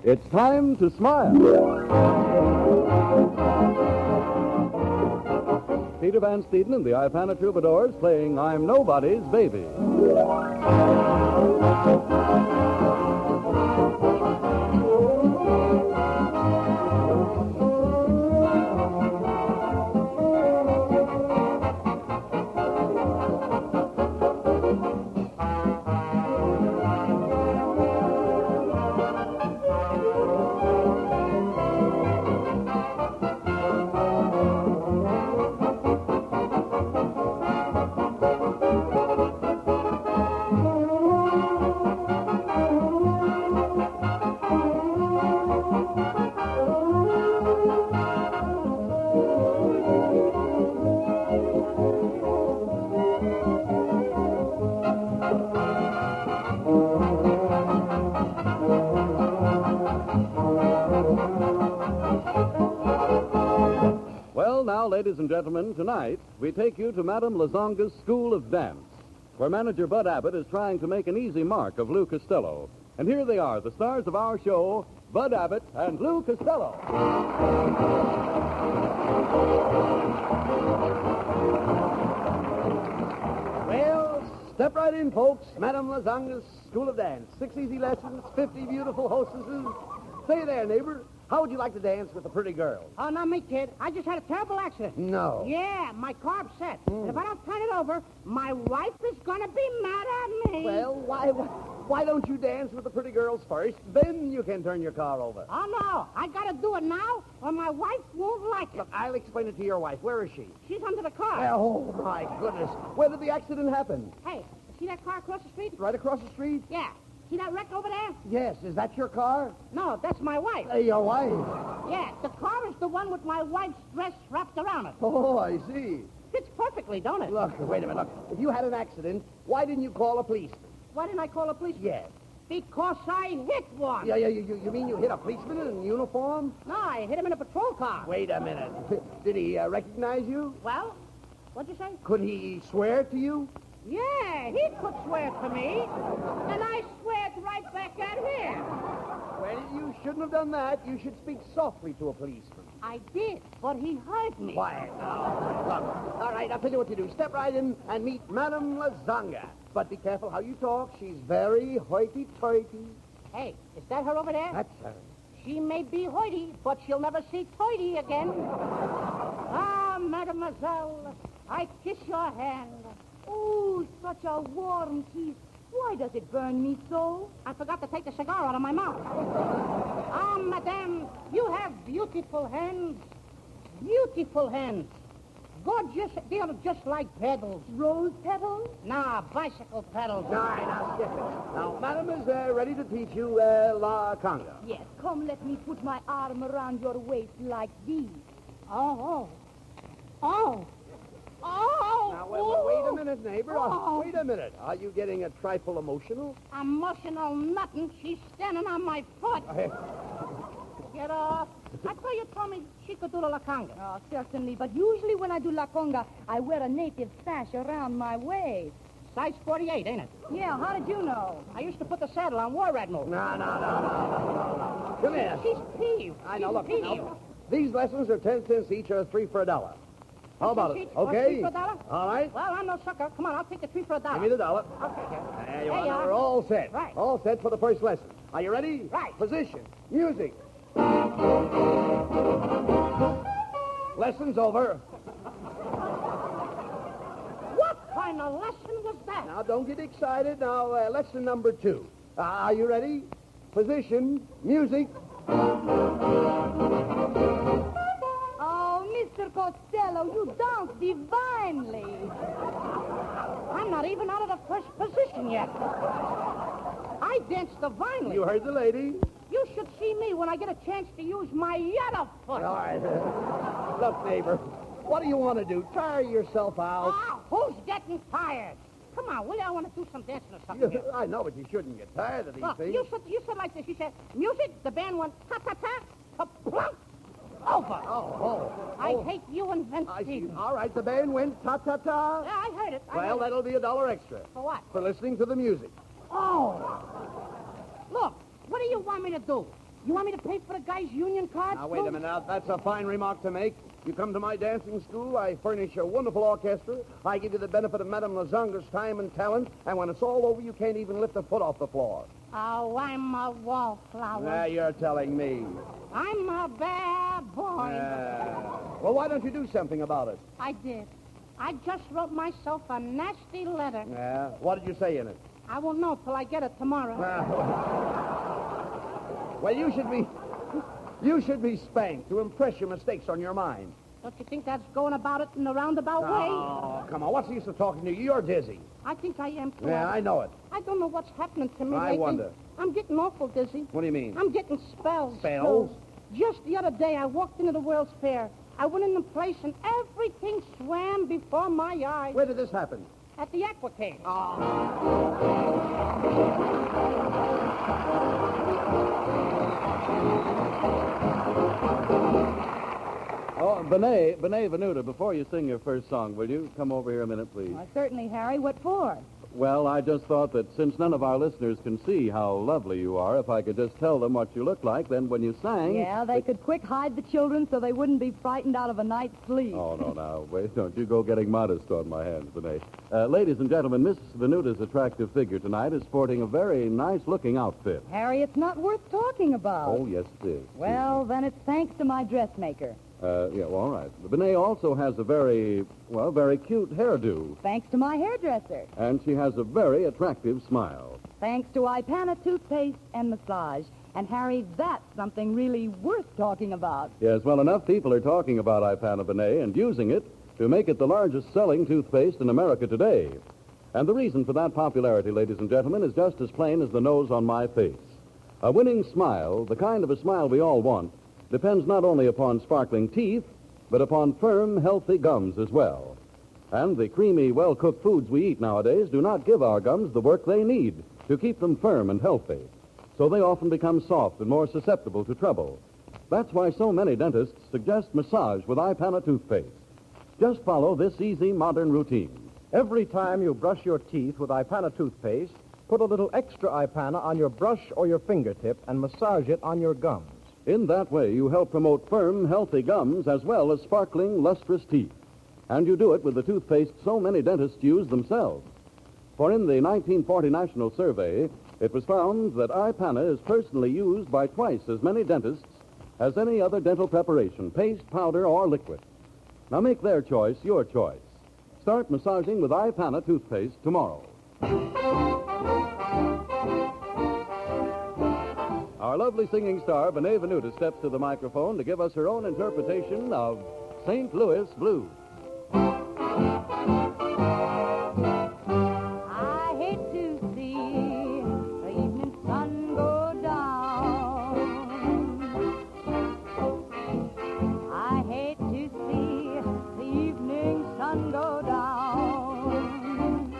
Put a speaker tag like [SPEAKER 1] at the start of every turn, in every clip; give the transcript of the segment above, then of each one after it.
[SPEAKER 1] It's time to smile. Peter Van Steeden and the Ipana Troubadours playing I'm Nobody's Baby. Ladies and gentlemen, tonight we take you to Madame Lazonga's School of Dance, where manager Bud Abbott is trying to make an easy mark of Lou Costello. And here they are, the stars of our show, Bud Abbott and Lou Costello.
[SPEAKER 2] Well, step right in, folks. Madame Lazonga's School of Dance. 6 easy lessons, 50 beautiful hostesses. Say there, neighbor. How would you like to dance with a pretty girl?
[SPEAKER 3] Oh, not me, kid. I just had a terrible accident.
[SPEAKER 2] No.
[SPEAKER 3] Yeah, my car upset. And if I don't turn it over, my wife is going to be mad at me.
[SPEAKER 2] Well, why don't you dance with the pretty girls first? Then you can turn your car over.
[SPEAKER 3] Oh, no. I got to do it now, or my wife won't like it.
[SPEAKER 2] Look, I'll explain it to your wife. Where is she?
[SPEAKER 3] She's under the car.
[SPEAKER 2] Oh, my goodness. Where did the accident happen?
[SPEAKER 3] Hey, see that car across the street?
[SPEAKER 2] Right across the street?
[SPEAKER 3] Yeah. See that wreck over there?
[SPEAKER 2] Yes. Is that your car?
[SPEAKER 3] No, that's my wife.
[SPEAKER 2] Your wife?
[SPEAKER 3] Yeah, the car is the one with my wife's dress wrapped around it.
[SPEAKER 2] Oh, I see.
[SPEAKER 3] Fits perfectly, don't it?
[SPEAKER 2] Look, wait a minute. Look, if you had an accident, why didn't you call a policeman?
[SPEAKER 3] Why didn't I call the police?
[SPEAKER 2] Yes.
[SPEAKER 3] Because I hit one.
[SPEAKER 2] Yeah, you mean you hit a policeman in uniform?
[SPEAKER 3] No, I hit him in a patrol car.
[SPEAKER 2] Wait a minute. Did he recognize you?
[SPEAKER 3] Well, what'd you say?
[SPEAKER 2] Could he swear to you?
[SPEAKER 3] Yeah, he could swear to me, and I swear right back at him.
[SPEAKER 2] Well, you shouldn't have done that. You should speak softly to a policeman.
[SPEAKER 3] I did, but he heard me.
[SPEAKER 2] Quiet. Look, all right, I'll tell you what you do. Step right in and meet Madame Lazonga. But be careful how you talk. She's very hoity-toity.
[SPEAKER 3] Hey, is that her over there?
[SPEAKER 2] That's her.
[SPEAKER 3] She may be hoity, but she'll never see toity again. Ah, mademoiselle, I kiss your hand.
[SPEAKER 4] Oh, such a warm kiss. Why does it burn me so?
[SPEAKER 3] I forgot to take the cigar out of my mouth. Ah, madame, you have beautiful hands. Beautiful hands. Gorgeous, they're just like pedals.
[SPEAKER 4] Rose petals?
[SPEAKER 3] Nah, bicycle pedals.
[SPEAKER 2] Now, skip it. Now, Madame is ready to teach you La Conga.
[SPEAKER 4] Yes, come let me put my arm around your waist like this.
[SPEAKER 3] Oh. Oh.
[SPEAKER 2] Now, wait a minute, neighbor. Wait a minute. Are you getting a trifle emotional?
[SPEAKER 3] Emotional nothing. She's standing on my foot. Get off. I thought you told me she could do the La Conga.
[SPEAKER 4] Oh, certainly. But usually when I do La Conga, I wear a native sash around my waist.
[SPEAKER 3] Size 48, ain't it?
[SPEAKER 4] Yeah, how did you know?
[SPEAKER 3] I used to put the saddle on War Admiral.
[SPEAKER 2] No. Come here.
[SPEAKER 3] She's peeved.
[SPEAKER 2] I know, look.
[SPEAKER 3] She's
[SPEAKER 2] Now, these lessons are 10 cents each or 3 for $1. How about it?
[SPEAKER 3] Okay. 3 for $1?
[SPEAKER 2] All right.
[SPEAKER 3] Well, I'm no sucker. Come on, I'll take the 3 for $1.
[SPEAKER 2] Give me the $1.
[SPEAKER 3] Okay, here.
[SPEAKER 2] There you are. We're all set.
[SPEAKER 3] Right.
[SPEAKER 2] All set for the first lesson. Are you ready?
[SPEAKER 3] Right.
[SPEAKER 2] Position. Music. Lesson's over.
[SPEAKER 3] What kind of lesson was that?
[SPEAKER 2] Now, don't get excited. Now, lesson number 2. Are you ready? Position. Music.
[SPEAKER 4] Mr. Costello, you dance divinely.
[SPEAKER 3] I'm not even out of the first position yet. I dance divinely.
[SPEAKER 2] You heard the lady.
[SPEAKER 3] You should see me when I get a chance to use my other foot.
[SPEAKER 2] All right. Look, neighbor, what do you want to do? Tire yourself out?
[SPEAKER 3] Ah, who's getting tired? Come on, will you? I want to do some dancing or something here.
[SPEAKER 2] I know, but you shouldn't get tired of these
[SPEAKER 3] Look,
[SPEAKER 2] things.
[SPEAKER 3] you said like this. You said, music, the band went ta-ta-ta, ka-plunk, over.
[SPEAKER 2] Oh.
[SPEAKER 3] I hate you and Vince
[SPEAKER 2] I see.
[SPEAKER 3] Stevens.
[SPEAKER 2] All right, the band went ta-ta-ta.
[SPEAKER 3] Yeah, I heard it.
[SPEAKER 2] Well, that'll be $1 extra.
[SPEAKER 3] For what?
[SPEAKER 2] For listening to the music.
[SPEAKER 3] Oh. Look, what do you want me to do? You want me to pay for the guy's union card?
[SPEAKER 2] Now, wait a minute. Now, that's a fine remark to make. You come to my dancing school, I furnish a wonderful orchestra, I give you the benefit of Madame Lazonga's time and talent, and when it's all over, you can't even lift a foot off the floor.
[SPEAKER 3] Oh, I'm a wallflower.
[SPEAKER 2] Now, you're telling me.
[SPEAKER 3] I'm a bad boy.
[SPEAKER 2] Well, why don't you do something about it?
[SPEAKER 3] I did. I just wrote myself a nasty letter.
[SPEAKER 2] Yeah? What did you say in it?
[SPEAKER 3] I won't know till I get it tomorrow.
[SPEAKER 2] Well, you should be spanked to impress your mistakes on your mind.
[SPEAKER 3] Don't you think that's going about it in a roundabout way?
[SPEAKER 2] Oh, come on. What's the use of talking to you? You're dizzy.
[SPEAKER 3] I think I am, too.
[SPEAKER 2] Yeah, I know it.
[SPEAKER 3] I don't know what's happening to me
[SPEAKER 2] I
[SPEAKER 3] lately.
[SPEAKER 2] wonder.
[SPEAKER 3] I'm getting awful dizzy.
[SPEAKER 2] What do you mean?
[SPEAKER 3] I'm getting spells.
[SPEAKER 2] Spells?
[SPEAKER 3] too. Just the other day, I walked into the World's Fair. I went in the place, and everything swam before my eyes.
[SPEAKER 2] Where did this happen?
[SPEAKER 3] At the Aquacade.
[SPEAKER 1] Oh, Benet Venuta, before you sing your first song, will you come over here a minute, please?
[SPEAKER 4] Well, certainly, Harry. What for?
[SPEAKER 1] Well, I just thought that since none of our listeners can see how lovely you are, if I could just tell them what you look like, then when you sang...
[SPEAKER 4] Yeah, they could quick hide the children so they wouldn't be frightened out of a night's sleep.
[SPEAKER 1] Oh, no, now, wait, don't you go getting modest on my hands, Benet. Ladies and gentlemen, Miss Venuta's attractive figure tonight is sporting a very nice-looking outfit.
[SPEAKER 4] Harry, it's not worth talking about.
[SPEAKER 1] Oh, yes, it is.
[SPEAKER 4] Well, then it's thanks to my dressmaker.
[SPEAKER 1] Yeah, well, all right. Benet also has a very cute hairdo.
[SPEAKER 4] Thanks to my hairdresser.
[SPEAKER 1] And she has a very attractive smile.
[SPEAKER 4] Thanks to Ipana toothpaste and massage. And, Harry, that's something really worth talking about.
[SPEAKER 1] Yes, well, enough people are talking about Ipana Benet and using it to make it the largest selling toothpaste in America today. And the reason for that popularity, ladies and gentlemen, is just as plain as the nose on my face. A winning smile, the kind of a smile we all want, depends not only upon sparkling teeth, but upon firm, healthy gums as well. And the creamy, well-cooked foods we eat nowadays do not give our gums the work they need to keep them firm and healthy. So they often become soft and more susceptible to trouble. That's why so many dentists suggest massage with Ipana toothpaste. Just follow this easy, modern routine.
[SPEAKER 5] Every time you brush your teeth with Ipana toothpaste, put a little extra Ipana on your brush or your fingertip and massage it on your gums.
[SPEAKER 1] In that way, you help promote firm, healthy gums as well as sparkling, lustrous teeth. And you do it with the toothpaste so many dentists use themselves. For in the 1940 National Survey, it was found that Ipana is personally used by twice as many dentists as any other dental preparation, paste, powder, or liquid. Now make their choice your choice. Start massaging with Ipana toothpaste tomorrow. Our lovely singing star, Benet Venuta, steps to the microphone to give us her own interpretation of St. Louis Blues.
[SPEAKER 4] I hate to see the evening sun go down. I hate to see the evening sun go down.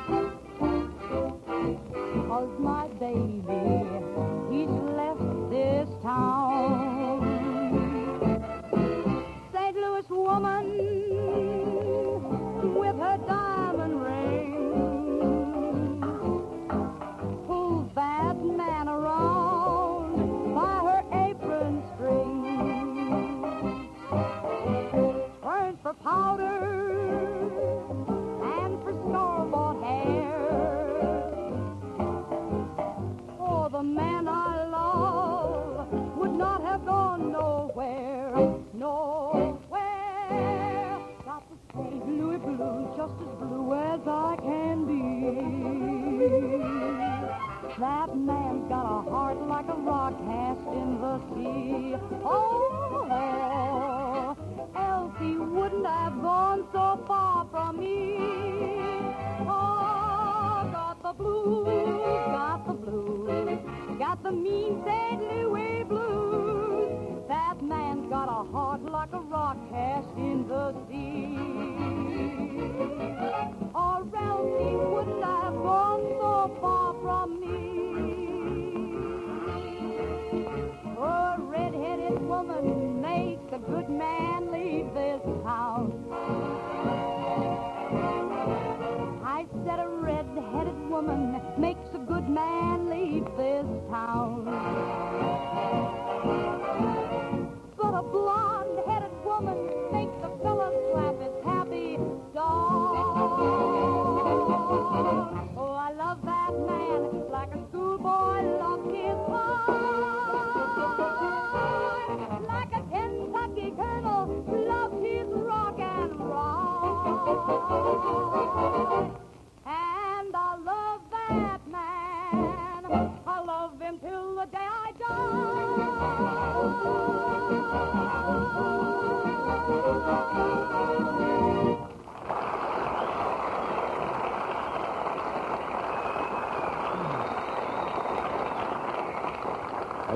[SPEAKER 4] 'Cause my baby, he's left this town. St. Louis woman with her diamond ring pulls that man around by her apron string, turns for powder and for store-bought hair. Oh, the man I love would not have gone nowhere, nowhere. Got the St. Louis blues, just as blue as I can be. That man's got a heart like a rock cast in the sea. Oh, else he wouldn't have gone so far from me. Oh, got the blues, got the blues, got the mean St. Louis blues. That man's got a heart like a rock cast in the sea. Or else he wouldn't have gone so far from me. A red-headed woman makes a good man leave this town. I said a red-headed woman makes a good man leave this town.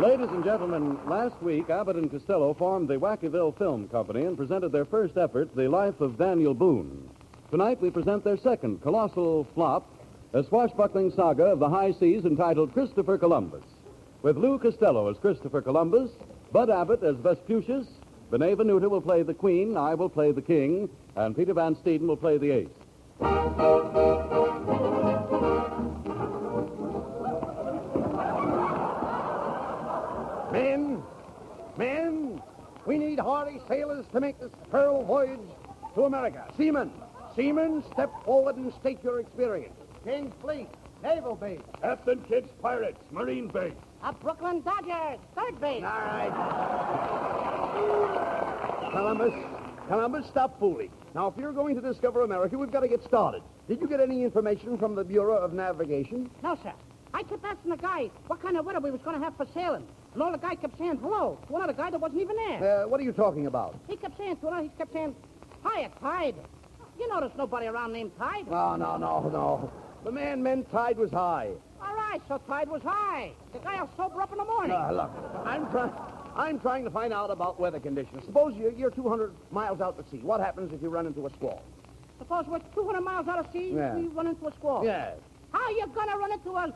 [SPEAKER 1] Ladies and gentlemen, last week, Abbott and Costello formed the Wackyville Film Company and presented their first effort, The Life of Daniel Boone. Tonight, we present their second colossal flop, a swashbuckling saga of the high seas entitled Christopher Columbus. With Lou Costello as Christopher Columbus, Bud Abbott as Vespucius, Benet Venuta will play the Queen, I will play the King, and Peter Van Steeden will play the Ace.
[SPEAKER 2] Men, we need hardy sailors to make this pearl voyage to America. Seamen, step forward and state your experience.
[SPEAKER 3] King's Fleet, Naval Base.
[SPEAKER 6] Captain Kidd's Pirates, Marine Base.
[SPEAKER 3] Brooklyn Dodgers, third base.
[SPEAKER 2] All right. Columbus, stop fooling. Now, if you're going to discover America, we've got to get started. Did you get any information from the Bureau of Navigation?
[SPEAKER 3] No, sir. I kept asking the guy what kind of weather we was going to have for sailing. And all the guy kept saying hello to another guy that wasn't even there.
[SPEAKER 2] What are you talking about?
[SPEAKER 3] He kept saying hiya, Tide. You know there's nobody around named Tide.
[SPEAKER 2] No. The man meant tide was high.
[SPEAKER 3] All right, so Tide was high. The guy will sober up in the morning.
[SPEAKER 2] Look, I'm trying to find out about weather conditions. Suppose you're 200 miles out to sea. What happens if you run into a squall?
[SPEAKER 3] Suppose we're 200 miles out of sea,
[SPEAKER 2] Yeah.
[SPEAKER 3] we run into a squall.
[SPEAKER 2] Yes.
[SPEAKER 3] How you gonna run into an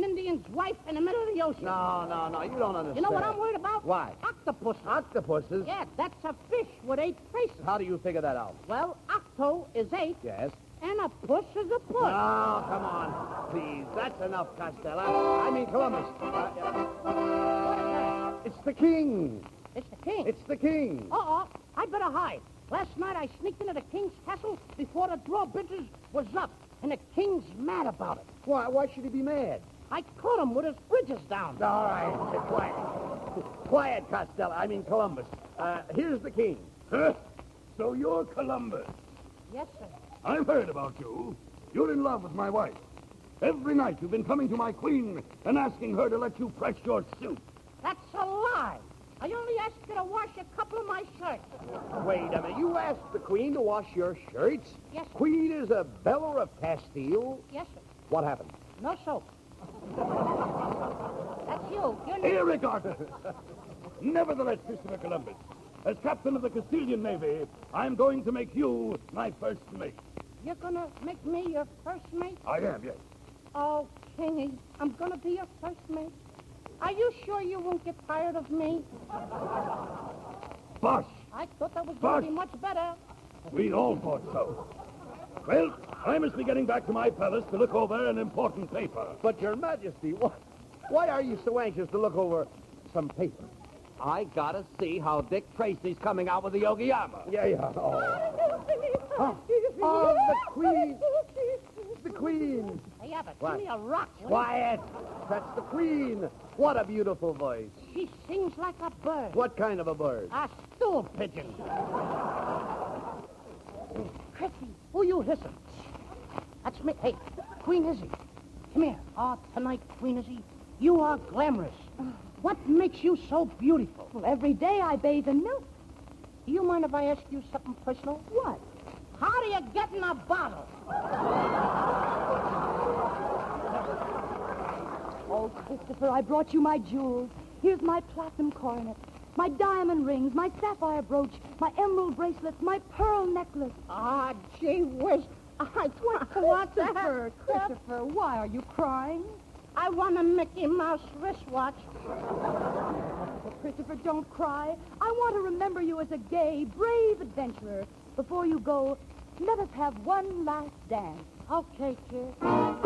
[SPEAKER 3] Indian's wife in the middle of the ocean?
[SPEAKER 2] No, you don't understand.
[SPEAKER 3] You know what I'm worried about?
[SPEAKER 2] Why?
[SPEAKER 3] Octopuses.
[SPEAKER 2] Octopuses?
[SPEAKER 3] Yeah, that's a fish with 8 faces.
[SPEAKER 2] How do you figure that out?
[SPEAKER 3] Well, octo is 8,
[SPEAKER 2] Yes.
[SPEAKER 3] and a puss is a puss.
[SPEAKER 2] Oh, come on. Please, that's enough, Costello. I mean, Columbus.
[SPEAKER 3] What is that?
[SPEAKER 2] It's the king.
[SPEAKER 3] It's the king.
[SPEAKER 2] It's the king.
[SPEAKER 3] I better hide. Last night I sneaked into the king's castle before the drawbridges was up, and the king's mad about it.
[SPEAKER 2] Why should he be mad?
[SPEAKER 3] I caught him with his bridges down.
[SPEAKER 2] All right, sit quiet. Quiet, Costello. I mean, Columbus. Here's the king.
[SPEAKER 6] Huh? So you're Columbus.
[SPEAKER 3] Yes, sir.
[SPEAKER 6] I've heard about you. You're in love with my wife. Every night you've been coming to my queen and asking her to let you press your suit.
[SPEAKER 3] That's a lie. I only asked you to wash a couple of my shirts.
[SPEAKER 2] Wait a minute. You asked the queen to wash your shirts?
[SPEAKER 3] Yes, sir.
[SPEAKER 2] Queen is a beller of Castile.
[SPEAKER 3] Yes, sir.
[SPEAKER 2] What happened?
[SPEAKER 3] No soap. That's you. You're
[SPEAKER 6] Irregardless. Nevertheless, Christopher Columbus, as captain of the Castilian Navy, I'm going to make you my first mate.
[SPEAKER 3] You're gonna make me your first mate?
[SPEAKER 6] I am, yes.
[SPEAKER 3] Oh, Kingy, I'm gonna be your first mate. Are you sure you won't get tired of me?
[SPEAKER 6] Bosh!
[SPEAKER 3] I thought that was gonna be much better.
[SPEAKER 6] We all thought so. Well, I must be getting back to my palace to look over an important paper.
[SPEAKER 2] But, Your Majesty, why are you so anxious to look over some paper?
[SPEAKER 5] I gotta see how Dick Tracy's coming out with the Yogi-Yama.
[SPEAKER 2] Yeah. Oh, the queen. The queen.
[SPEAKER 3] Hey, Abbott,
[SPEAKER 2] What?
[SPEAKER 3] give me a rock. will you?
[SPEAKER 2] Quiet. That's the queen. What a beautiful voice.
[SPEAKER 3] She sings like a bird.
[SPEAKER 2] What kind of a bird?
[SPEAKER 3] A stool pigeon. Chrissy, who you listen? That's me. Hey, Queen Izzy. Come here. Tonight, Queen Izzy, you are glamorous. What makes you so beautiful?
[SPEAKER 4] Well, every day I bathe in milk.
[SPEAKER 3] Do you mind if I ask you something personal?
[SPEAKER 4] What?
[SPEAKER 3] How do you get in a bottle?
[SPEAKER 4] Oh, Christopher, I brought you my jewels. Here's my platinum coronet, my diamond rings, my sapphire brooch, my emerald bracelets, my pearl necklace.
[SPEAKER 3] Gee whiz.
[SPEAKER 4] Christopher, why are you crying?
[SPEAKER 3] I want a Mickey Mouse wristwatch.
[SPEAKER 4] Oh, Christopher, don't cry. I want to remember you as a gay, brave adventurer. Before you go, let us have one last dance.
[SPEAKER 3] Okay, kid. Come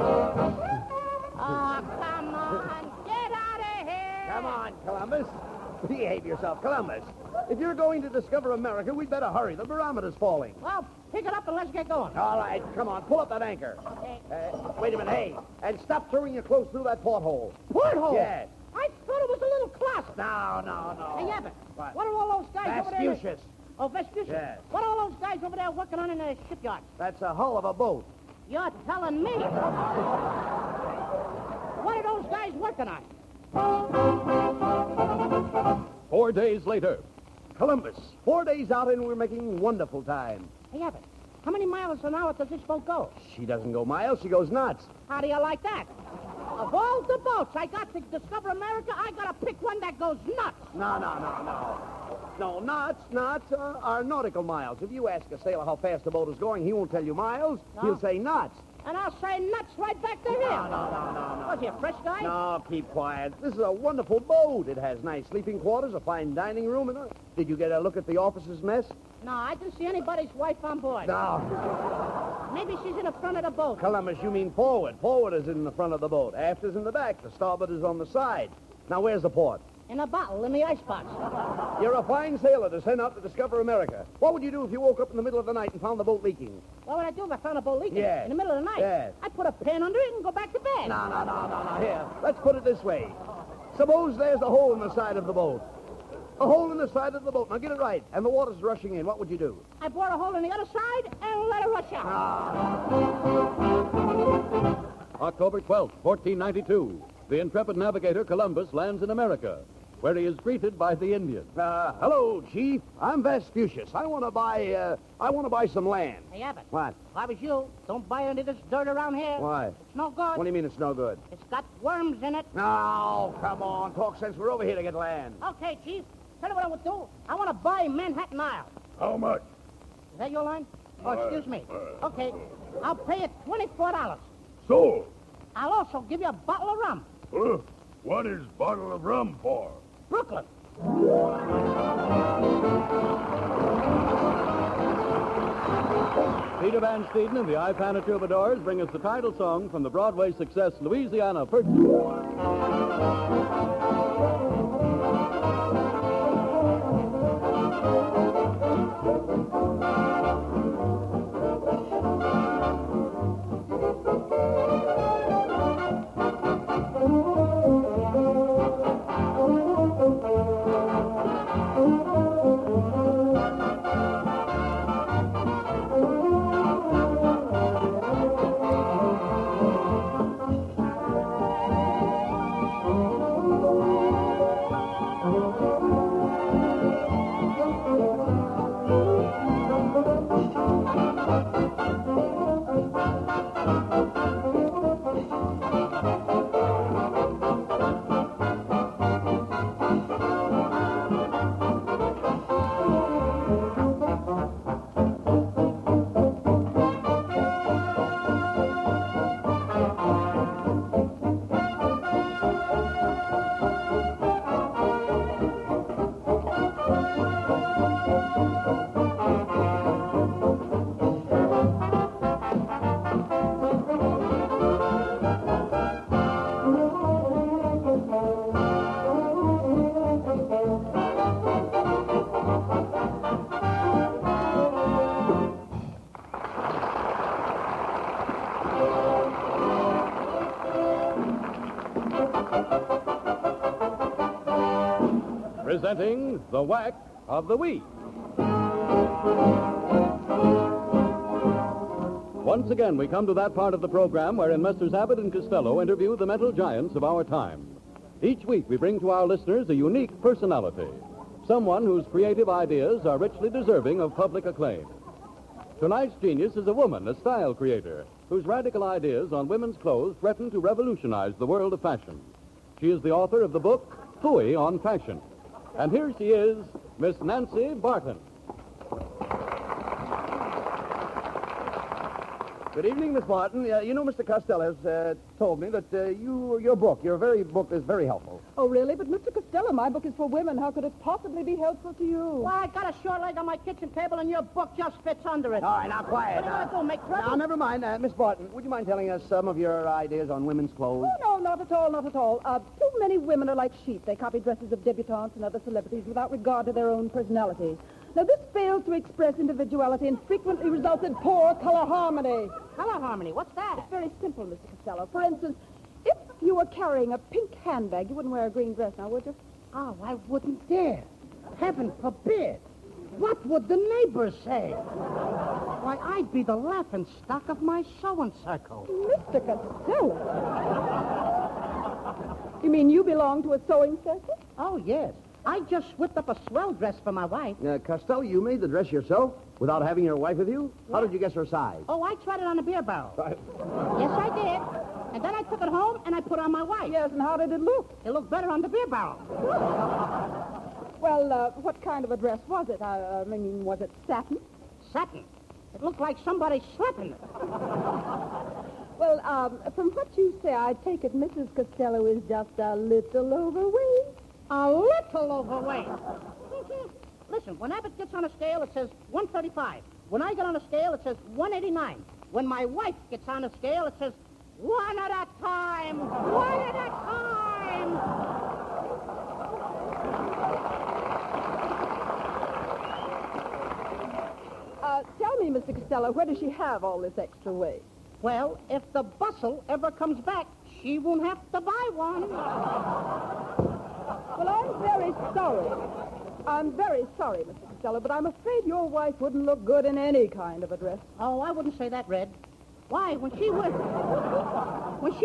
[SPEAKER 3] on. Get out of here.
[SPEAKER 2] Come on, Columbus. Behave yourself, Columbus. If you're going to discover America, we'd better hurry. The barometer's falling.
[SPEAKER 3] Well, pick it up and let's get going.
[SPEAKER 2] All right, come on. Pull up that anchor. Wait a minute, hey. And stop throwing your clothes through that porthole.
[SPEAKER 3] Porthole?
[SPEAKER 2] Yes.
[SPEAKER 3] I thought it was a little closet.
[SPEAKER 2] No.
[SPEAKER 3] Hey, Abbott,
[SPEAKER 2] What?
[SPEAKER 3] are all those guys over there?
[SPEAKER 2] Vespucius.
[SPEAKER 3] Oh, Vespucius?
[SPEAKER 2] Yes.
[SPEAKER 3] What are all those guys over there working on in the shipyard?
[SPEAKER 2] That's a hull of a boat.
[SPEAKER 3] You're telling me. What are those guys working on?
[SPEAKER 1] 4 days later.
[SPEAKER 2] Columbus. 4 days out and we're making wonderful time.
[SPEAKER 3] Hey, Abbott, how many miles an hour does this boat go?
[SPEAKER 2] She doesn't go miles, she goes knots.
[SPEAKER 3] How do you like that? Of all the boats I got to discover America, I got to pick one that goes nuts.
[SPEAKER 2] No. No, knots are nautical miles. If you ask a sailor how fast the boat is going, he won't tell you miles.
[SPEAKER 3] No?
[SPEAKER 2] He'll say knots.
[SPEAKER 3] And I'll say nuts right back to him.
[SPEAKER 2] No.
[SPEAKER 3] Was he a fresh guy?
[SPEAKER 2] No, keep quiet. This is a wonderful boat. It has nice sleeping quarters, a fine dining room, and did you get a look at the officers' mess?
[SPEAKER 3] No, I didn't see anybody's wife on board.
[SPEAKER 2] No.
[SPEAKER 3] Maybe she's in the front of the boat.
[SPEAKER 2] Columbus, you mean forward. Forward is in the front of the boat. Aft is in the back. The starboard is on the side. Now, where's the port?
[SPEAKER 3] In a bottle in the icebox.
[SPEAKER 2] You're a fine sailor to send out to discover America. What would you do if you woke up in the middle of the night and found the boat leaking?
[SPEAKER 3] What would I do if I found a boat leaking
[SPEAKER 2] Yes.
[SPEAKER 3] in the middle of the night?
[SPEAKER 2] Yes.
[SPEAKER 3] I'd put a pan under it and go back to bed.
[SPEAKER 2] No. Here, let's put it this way. Suppose there's a hole in the side of the boat. A hole in the side of the boat. Now, get it right. And the water's rushing in. What would you do?
[SPEAKER 3] I bore a hole in the other side and let it rush out.
[SPEAKER 1] October 12th, 1492. The intrepid navigator Columbus lands in America, where he is greeted by the Indians.
[SPEAKER 2] Hello, Chief. I'm Vespucius. I want to buy some land.
[SPEAKER 3] Hey, Abbott.
[SPEAKER 2] What?
[SPEAKER 3] If I was you, don't buy any of this dirt around here.
[SPEAKER 2] Why?
[SPEAKER 3] It's no good.
[SPEAKER 2] What do you mean it's no good?
[SPEAKER 3] It's got worms in it.
[SPEAKER 2] No, come on. Talk sense. We're over here to get land.
[SPEAKER 3] Okay, Chief. Tell you what I would do. I want to buy Manhattan Isle.
[SPEAKER 6] How much?
[SPEAKER 3] Is that your line? Oh, excuse me. Okay. I'll pay it $24.
[SPEAKER 6] Sold.
[SPEAKER 3] I'll also give you a bottle of rum.
[SPEAKER 6] What is bottle of rum for?
[SPEAKER 3] Brooklyn.
[SPEAKER 1] Peter Van Steeden and the Ipana Troubadours bring us the title song from the Broadway success Louisiana Purchase. Presenting the Whack of the Week. Once again, we come to that part of the program wherein Messrs. Abbott and Costello interview the mental giants of our time. Each week, we bring to our listeners a unique personality, someone whose creative ideas are richly deserving of public acclaim. Tonight's genius is a woman, a style creator, whose radical ideas on women's clothes threaten to revolutionize the world of fashion. She is the author of the book, Phooey on Fashion. And here she is, Miss Nancy Barton.
[SPEAKER 2] Good evening, Miss Barton. You know, Mr. Costello has told me that your very book is very helpful.
[SPEAKER 7] Oh, really? But, Mr. Costello, my book is for women. How could it possibly be helpful to you?
[SPEAKER 3] Well, I got a short leg on my kitchen table, and your book just fits under it.
[SPEAKER 2] All right, now, quiet.
[SPEAKER 3] What are you going to do, make trouble?
[SPEAKER 2] Now, never mind. Miss Barton, would you mind telling us some of your ideas on women's clothes?
[SPEAKER 7] Oh, no, not at all, not at all. Too many women are like sheep. They copy dresses of debutantes and other celebrities without regard to their own personalities. Now, this fails to express individuality and frequently results in poor color harmony.
[SPEAKER 3] Color harmony, what's that?
[SPEAKER 7] It's very simple, Mr. Costello. For instance, if you were carrying a pink handbag, you wouldn't wear a green dress now, would you?
[SPEAKER 3] Oh, I wouldn't dare. Heaven forbid. What would the neighbors say? Why, I'd be the laughing stock of my sewing circle.
[SPEAKER 7] Mr. Costello. You mean you belong to a sewing circle?
[SPEAKER 3] Oh, yes. I just whipped up a swell dress for my wife.
[SPEAKER 2] Costello, you made the dress yourself without having your wife with you? How did you guess her size?
[SPEAKER 3] Oh, I tried it on a beer barrel. Yes, I did. And then I took it home and I put it on my wife.
[SPEAKER 7] Yes, and how did it look?
[SPEAKER 3] It looked better on the beer barrel.
[SPEAKER 7] Well, what kind of a dress was it? I mean, was it satin?
[SPEAKER 3] Satin. It looked like somebody slept in it.
[SPEAKER 7] Well, from what you say, I take it Mrs. Costello is just a little overweight.
[SPEAKER 3] A little overweight. Listen, when Abbott gets on a scale, it says 135. When I get on a scale, it says 189. When my wife gets on a scale, it says one at a time. One at a time.
[SPEAKER 7] Tell me, Mr. Costello, where does she have all this extra weight?
[SPEAKER 3] Well, if the bustle ever comes back, she won't have to buy one.
[SPEAKER 7] Well, I'm very sorry. I'm very sorry, Mr. Costello, but I'm afraid your wife wouldn't look good in any kind of a dress.
[SPEAKER 3] Oh, I wouldn't say that, Red. Why, when she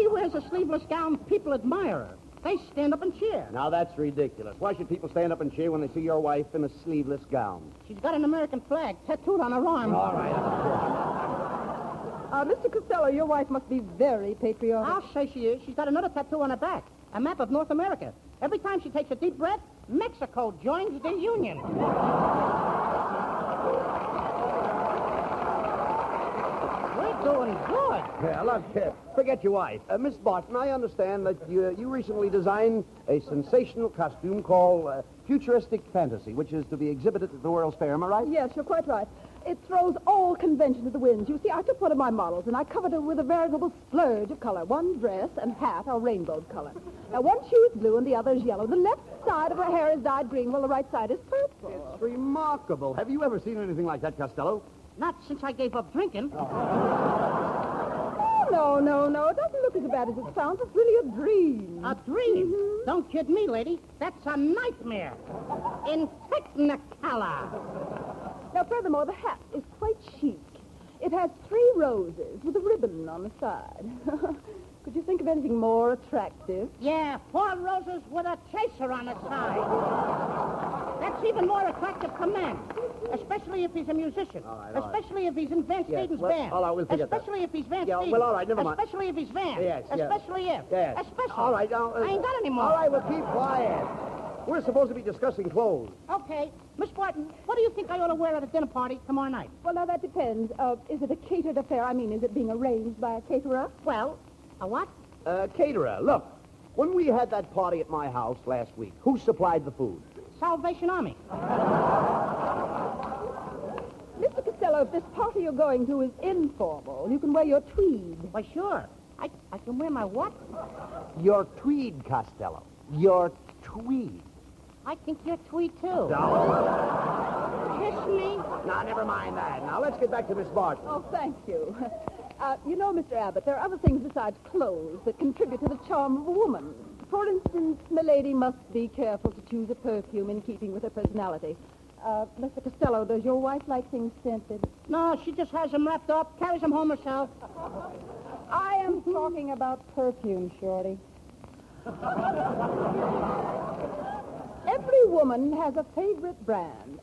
[SPEAKER 3] wears a sleeveless gown, people admire her. They stand up and cheer.
[SPEAKER 2] Now, that's ridiculous. Why should people stand up and cheer when they see your wife in a sleeveless gown?
[SPEAKER 3] She's got an American flag tattooed on her arm.
[SPEAKER 2] All right.
[SPEAKER 7] Mr. Costello, your wife must be very patriotic.
[SPEAKER 3] I'll say she is. She's got another tattoo on her back, a map of North America. Every time she takes a deep breath, Mexico joins the Union. We're doing good.
[SPEAKER 2] Yeah, look, forget your wife. Miss Barton, I understand that you recently designed a sensational costume called Futuristic Fantasy, which is to be exhibited at the World's Fair. Am I right?
[SPEAKER 7] Yes, you're quite right. It throws all convention to the winds. You see, I took one of my models, and I covered her with a veritable splurge of color. One dress and hat are rainbowed color. Now, one shoe is blue and the other is yellow. The left side of her hair is dyed green, while the right side is purple.
[SPEAKER 2] It's remarkable. Have you ever seen anything like that, Costello?
[SPEAKER 3] Not since I gave up drinking.
[SPEAKER 7] Oh, no. It doesn't look as bad as it sounds. It's really a dream.
[SPEAKER 3] A dream?
[SPEAKER 7] Mm-hmm.
[SPEAKER 3] Don't kid me, lady. That's a nightmare. In Technicolor.
[SPEAKER 7] Now, furthermore, the hat is quite chic. It has 3 roses with a ribbon on the side. Could you think of anything more attractive?
[SPEAKER 3] Yeah, 4 roses with a chaser on the side. That's even more attractive to men. Especially if he's a musician.
[SPEAKER 2] All right.
[SPEAKER 3] Especially if he's in Van
[SPEAKER 2] Yes,
[SPEAKER 3] Stevens'
[SPEAKER 2] well,
[SPEAKER 3] band.
[SPEAKER 2] all right, we'll forget that.
[SPEAKER 3] Especially if he's Van
[SPEAKER 2] Yeah,
[SPEAKER 3] Stevens.
[SPEAKER 2] well, all right, never mind.
[SPEAKER 3] Especially if he's Van.
[SPEAKER 2] Yes.
[SPEAKER 3] Especially if.
[SPEAKER 2] Yes.
[SPEAKER 3] Especially.
[SPEAKER 2] All right, now...
[SPEAKER 3] I ain't got any more.
[SPEAKER 2] All right, well, keep quiet. We're supposed to be discussing clothes.
[SPEAKER 3] Okay. Miss Barton, what do you think I ought to wear at a dinner party tomorrow night?
[SPEAKER 7] Well, now, that depends. Is it a catered affair? I mean, is it being arranged by a caterer?
[SPEAKER 3] Well, a what?
[SPEAKER 2] Caterer, look. When we had that party at my house last week, who supplied the food?
[SPEAKER 3] Salvation Army.
[SPEAKER 7] Mr. Costello, if this party you're going to is informal, you can wear your tweed.
[SPEAKER 3] Why, sure. I can wear my what?
[SPEAKER 2] Your tweed, Costello. Your tweed.
[SPEAKER 3] I think you're tweed, too.
[SPEAKER 2] No.
[SPEAKER 3] Kiss me.
[SPEAKER 2] Now, never mind that. Now, let's get back to Miss Barton.
[SPEAKER 7] Oh, thank you. You know, Mr. Abbott, there are other things besides clothes that contribute to the charm of a woman. For instance, milady must be careful to choose a perfume in keeping with her personality. Mr. Costello, does your wife like things scented?
[SPEAKER 3] No, she just has them wrapped up, carries them home herself.
[SPEAKER 7] I am talking about perfume, Shorty. Every woman has a favorite brand.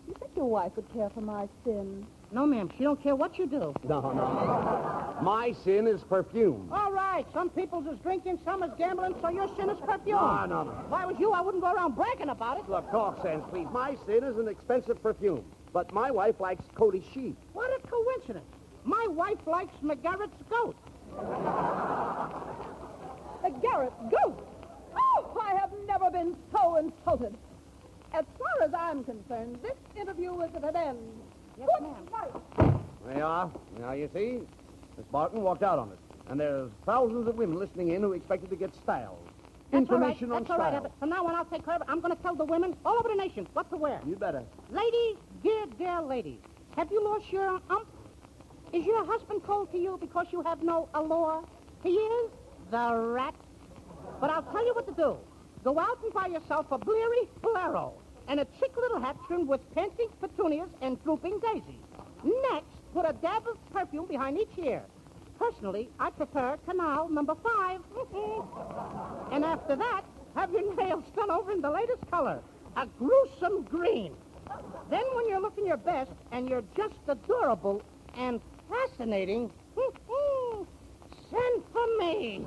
[SPEAKER 7] You think your wife would care for my sin?
[SPEAKER 3] No, ma'am. She don't care what you do.
[SPEAKER 2] No. My sin is perfume.
[SPEAKER 3] All right. Some people's is drinking, some is gambling, so your sin is perfume.
[SPEAKER 2] No.
[SPEAKER 3] If I was you, I wouldn't go around bragging about it.
[SPEAKER 2] Look, talk sense, please. My sin is an expensive perfume, but my wife likes Cody sheep.
[SPEAKER 3] What a coincidence. My wife likes McGarrett's goat.
[SPEAKER 7] The Garrett goat! Oh, I have never been so insulted. As far as I'm concerned, this interview is at an end.
[SPEAKER 3] Yes,
[SPEAKER 7] Good
[SPEAKER 3] ma'am.
[SPEAKER 7] night.
[SPEAKER 2] There you are. Now, you see, Miss Barton walked out on us. And there's thousands of women listening in who expected to get styles. Information on
[SPEAKER 3] That's all right,
[SPEAKER 2] style.
[SPEAKER 3] Abbott. From now on, I'll take care of it. I'm going to tell the women all over the nation what to wear.
[SPEAKER 2] You better.
[SPEAKER 3] Ladies, dear ladies, have you lost your ump? Is your husband cold to you because you have no allure? He is the rat. But I'll tell you what to do. Go out and buy yourself a bleary bolero and a chick little hat trimmed with panting petunias and drooping daisies. Next, put a dab of perfume behind each ear. Personally, I prefer Canal number 5. And after that, have your nails done over in the latest color, a gruesome green. Then when you're looking your best and you're just adorable and fascinating, Send for me.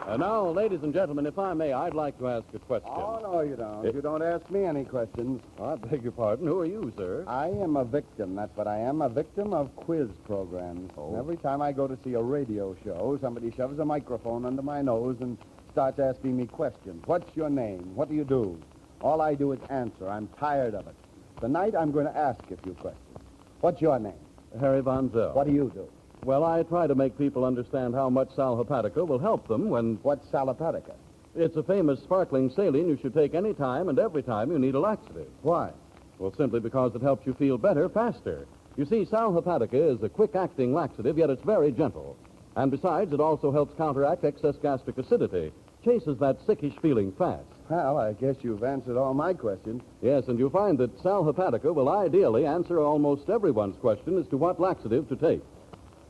[SPEAKER 1] And now, ladies and gentlemen, if I may, I'd like to ask a question.
[SPEAKER 8] Oh, no, you don't. You don't ask me any questions.
[SPEAKER 1] I beg your pardon. Who are you, sir?
[SPEAKER 8] I am a victim. That's what I am, a victim of quiz programs.
[SPEAKER 1] Oh.
[SPEAKER 8] Every time I go to see a radio show, somebody shoves a microphone under my nose and starts asking me questions. What's your name? What do you do? All I do is answer. I'm tired of it. Tonight, I'm going to ask a few questions. What's your name?
[SPEAKER 1] Harry Von Zell.
[SPEAKER 8] What do you do?
[SPEAKER 1] Well, I try to make people understand how much sal hepatica will help them when...
[SPEAKER 8] What's sal hepatica?
[SPEAKER 1] It's a famous sparkling saline you should take any time and every time you need a laxative.
[SPEAKER 8] Why?
[SPEAKER 1] Well, simply because it helps you feel better faster. You see, sal hepatica is a quick-acting laxative, yet it's very gentle. And besides, it also helps counteract excess gastric acidity, chases that sickish feeling fast.
[SPEAKER 8] Well, I guess you've answered all my questions.
[SPEAKER 1] Yes, and you'll find that sal hepatica will ideally answer almost everyone's question as to what laxative to take.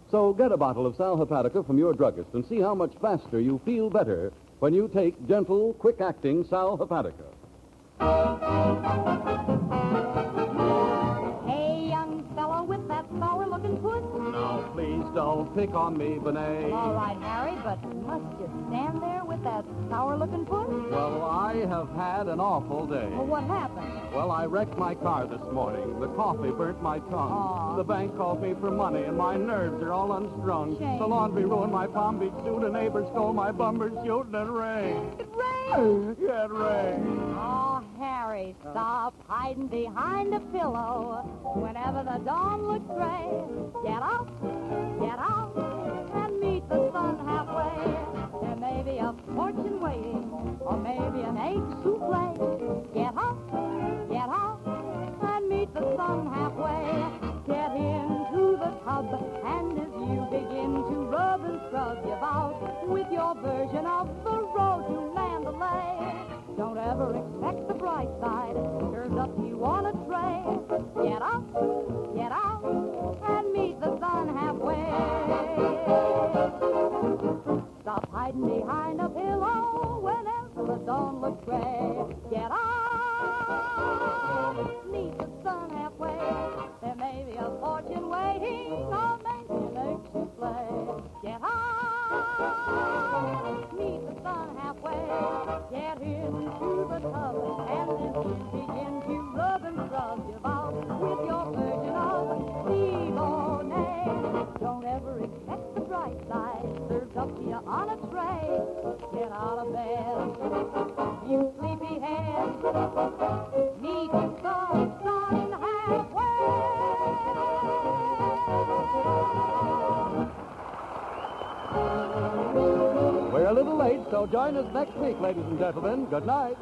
[SPEAKER 1] So get a bottle of sal hepatica from your druggist and see how much faster you feel better when you take gentle, quick-acting sal hepatica.
[SPEAKER 4] Hey, young fellow with that sour-looking foot.
[SPEAKER 1] Now, please don't pick on me, Benet.
[SPEAKER 4] All right, Harry, but must you stand there with that sour-looking foot?
[SPEAKER 1] Well, I have had an awful day.
[SPEAKER 4] Well, what happened?
[SPEAKER 1] Well, I wrecked my car this morning. The coffee burnt my tongue.
[SPEAKER 4] Aw.
[SPEAKER 1] The bank called me for money, and my nerves are all unstrung.
[SPEAKER 4] Shame.
[SPEAKER 1] The laundry ruined my Palm Beach suit. A neighbor stole my bumper suit, and it rained.
[SPEAKER 4] It rained.
[SPEAKER 1] Yeah, it rained.
[SPEAKER 4] Oh, Harry, stop hiding behind a pillow whenever the dawn looks gray. Get out, and meet the sun halfway. There may be a fortune waiting, or maybe an egg souffle. Get out, and meet the sun halfway. Get into the tub, and as you begin to rub and scrub, give out with your version of the road to Mandalay. Don't ever expect the bright side, served up to you on a tray. Get out, and meet the sun halfway. Stop hiding behind a pillow whenever the dawn looks gray. Get out, meet the sun halfway. There may be a fortune waiting, or maybe an egg souffle. Get out, meet the sun halfway. Get into the tub, and then you begin to rub and scrub your mouth with your version of Steve-O-Nay. Don't ever expect the bright side, served up to you on a tray. Get out of bed, you sleepy head. Meet the sun halfway.
[SPEAKER 1] We're a little late, so join us next week, ladies and gentlemen. Good night.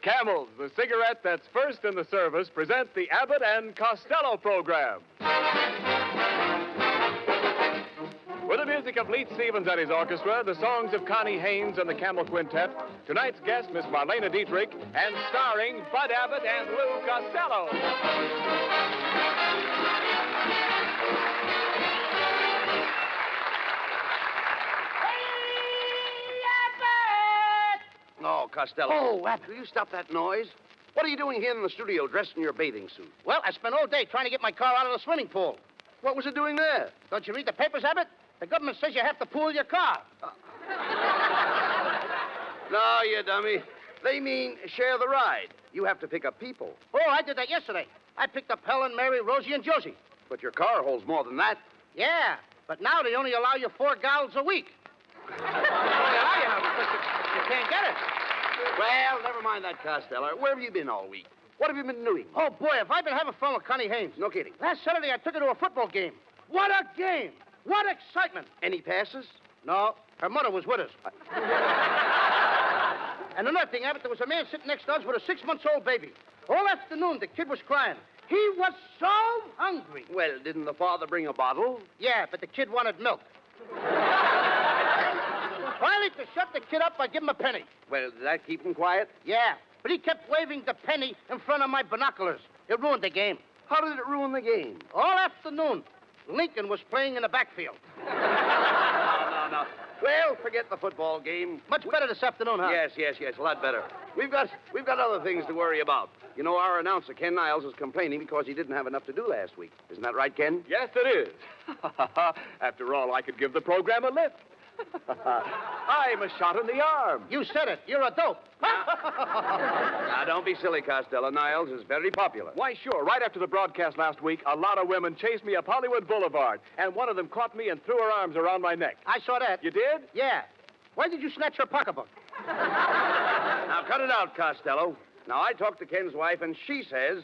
[SPEAKER 9] Camels, the cigarette that's first in the service, present the Abbott and Costello program. With the music of Leith Stevens and his orchestra, the songs of Connie Haynes and the Camel Quintet, tonight's guest, Miss Marlene Dietrich, and starring Bud Abbott and Lou Costello.
[SPEAKER 2] No, Costello.
[SPEAKER 3] Oh, Abbott.
[SPEAKER 2] Will you stop that noise? What are you doing here in the studio dressed in your bathing suit?
[SPEAKER 3] Well, I spent all day trying to get my car out of the swimming pool.
[SPEAKER 2] What was it doing there?
[SPEAKER 3] Don't you read the papers, Abbott? The government says you have to pool your car.
[SPEAKER 2] No, you dummy. They mean share the ride. You have to pick up people.
[SPEAKER 3] Oh, I did that yesterday. I picked up Helen, Mary, Rosie, and Josie.
[SPEAKER 2] But your car holds more than that.
[SPEAKER 3] Yeah, but now they only allow you 4 gallons a week. They only allow you now because you can't get it.
[SPEAKER 2] Well, never mind that, Costello. Where have you been all week? What have you been doing?
[SPEAKER 3] Oh, boy, have I been having fun with Connie Haynes.
[SPEAKER 2] No kidding.
[SPEAKER 3] Last Saturday, I took her to a football game. What a game! What excitement!
[SPEAKER 2] Any passes? No, her mother was with us. And another thing, Abbott, there was a man sitting next to us with a 6-month-old baby. All afternoon, the kid was crying. He was so hungry.
[SPEAKER 10] Well, didn't the father bring a bottle?
[SPEAKER 2] Yeah, but the kid wanted milk. Finally, to shut the kid up, I give him a penny.
[SPEAKER 10] Well, did that keep him quiet?
[SPEAKER 2] Yeah, but he kept waving the penny in front of my binoculars. It ruined the game.
[SPEAKER 10] How did it ruin the game?
[SPEAKER 2] All afternoon, Lincoln was playing in the backfield.
[SPEAKER 10] No. Well, forget the football game.
[SPEAKER 2] Much better this afternoon, huh?
[SPEAKER 10] Yes, a lot better. We've got other things to worry about. You know, our announcer, Ken Niles, is complaining because he didn't have enough to do last week. Isn't that right, Ken?
[SPEAKER 9] Yes, it is. After all, I could give the program a lift. I'm a shot in the arm.
[SPEAKER 2] You said it. You're a dope.
[SPEAKER 10] Now, don't be silly, Costello. Niles is very popular.
[SPEAKER 9] Why, sure. Right after the broadcast last week, a lot of women chased me up Hollywood Boulevard, and one of them caught me and threw her arms around my neck.
[SPEAKER 2] I saw that.
[SPEAKER 9] You did?
[SPEAKER 2] Yeah. Why did you snatch her pocketbook?
[SPEAKER 10] Now, cut it out, Costello. Now, I talked to Ken's wife, and she says